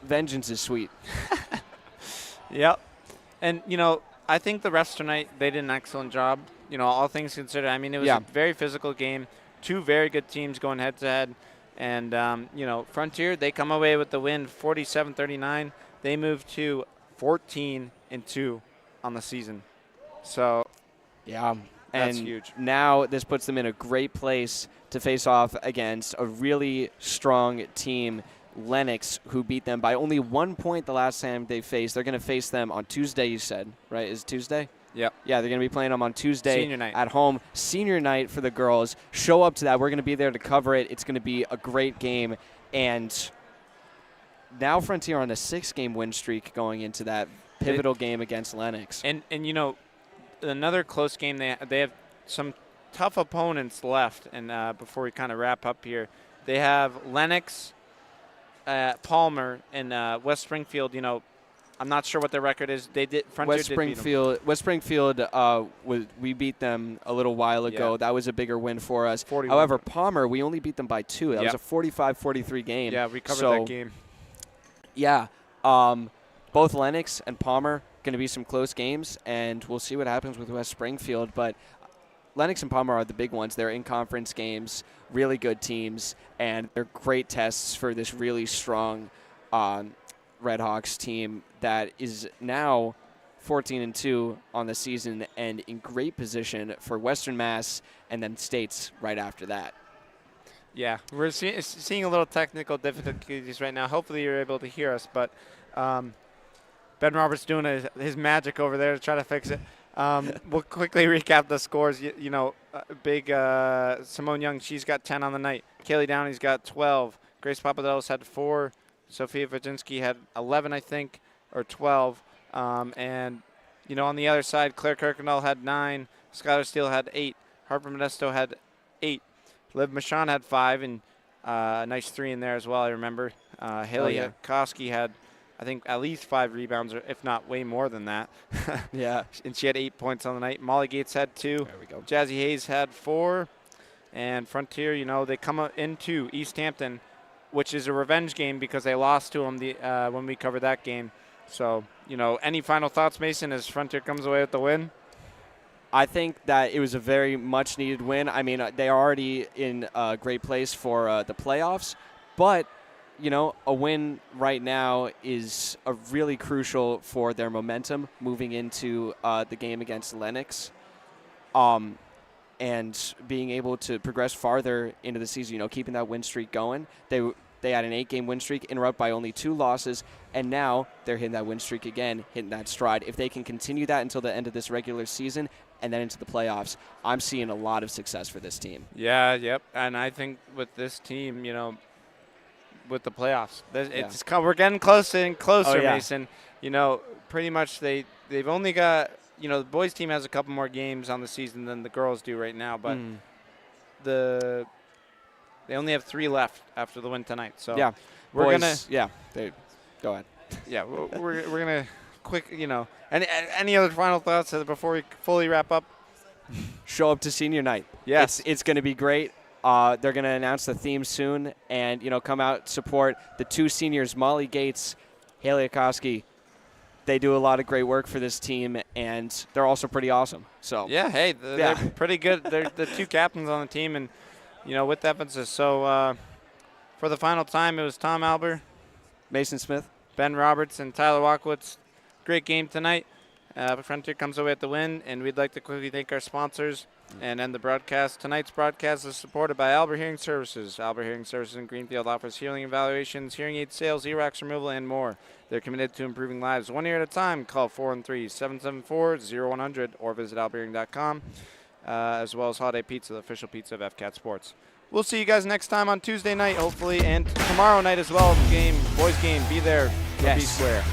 vengeance is sweet. Yep. And, I think the refs tonight, they did an excellent job. all things considered, I mean, it was a very physical game. Two very good teams going head-to-head. And, Frontier, they come away with the win 47-39. They move to 14-2 on the season. So, yeah, that's and huge. Now this puts them in a great place to face off against a really strong team, Lennox, who beat them by only 1 point the last time they faced. They're going to face them on Tuesday, you said, right? Is it Tuesday? Yep. Yeah, they're going to be playing them on Tuesday Senior night. at home. Senior night for the girls. Show up to that. We're going to be there to cover it. It's going to be a great game. And now Frontier on a 6-game win streak going into that pivotal game against Lennox. And another close game, they have some tough opponents left. And before we kind of wrap up here, they have Lennox, Palmer, and West Springfield. I'm not sure what their record is. Frontier did beat them. West Springfield, we beat them a little while ago. Yeah. That was a bigger win for us. 41. However, Palmer, we only beat them by 2. That was a 45-43 game. Yeah, we covered that game. Yeah, both Lennox and Palmer going to be some close games, and we'll see what happens with West Springfield. But Lennox and Palmer are the big ones. They're in-conference games, really good teams, and they're great tests for this really strong Red Hawks team that is now 14-2 on the season and in great position for Western Mass and then states right after that. Yeah, we're seeing a little technical difficulties right now. Hopefully you're able to hear us, but Ben Roberts doing his magic over there to try to fix it. We'll quickly recap the scores. Big Simone Young, she's got 10 on the night. Kaylee Downey's got 12. Grace Papadelos had 4. Sophia Vajinsky had 11, I think, or 12. And on the other side, Claire Kirkendall had 9. Skylar Steele had 8. Harper Modesto had 8. Liv Michon had 5, and a nice 3 in there as well, I remember. Haley Koski had, I think, at least 5 rebounds, or if not way more than that. Yeah. And she had 8 points on the night. Molly Gates had 2. There we go. Jazzy Hayes had 4. And Frontier, they come into Easthampton, which is a revenge game because they lost to them when we covered that game. So, any final thoughts, Mason, as Frontier comes away with the win? I think that it was a very much-needed win. I mean, they are already in a great place for the playoffs, but, a win right now is really crucial for their momentum moving into the game against Lennox. And being able to progress farther into the season, keeping that win streak going. They had an 8-game win streak, interrupted by only 2 losses, and now they're hitting that win streak again, hitting that stride. If they can continue that until the end of this regular season and then into the playoffs, I'm seeing a lot of success for this team. Yeah, yep. And I think with this team, with the playoffs, we're getting closer and closer, Mason. Pretty much they've only got – the boys team has a couple more games on the season than the girls do right now, but they only have 3 left after the win tonight. So yeah, we're boys, gonna go ahead. Yeah, we're gonna quick. Any other final thoughts before we fully wrap up? Show up to senior night. Yes, it's going to be great. They're going to announce the theme soon, and come out support the 2 seniors, Molly Gates, Haley Akoski. They do a lot of great work for this team, and they're also pretty awesome. So yeah, hey, they're pretty good. They're the 2 captains on the team, and with emphasis. So for the final time, it was Tom Alber, Mason Smith, Ben Roberts, and Tyler Walkowitz. Great game tonight. Frontier comes away with the win, and we'd like to quickly thank our sponsors and end the broadcast. Tonight's broadcast is supported by Albert Hearing Services. Albert Hearing Services in Greenfield offers hearing evaluations, hearing aid sales, earwax removal, and more. They're committed to improving lives 1 ear at a time. Call 413-774-0100 or visit alberthearing.com, as well as Holiday Pizza, the official pizza of FCAT Sports. We'll see you guys next time on Tuesday night, hopefully, and tomorrow night as well. Boys game, be there. Yes. Be square.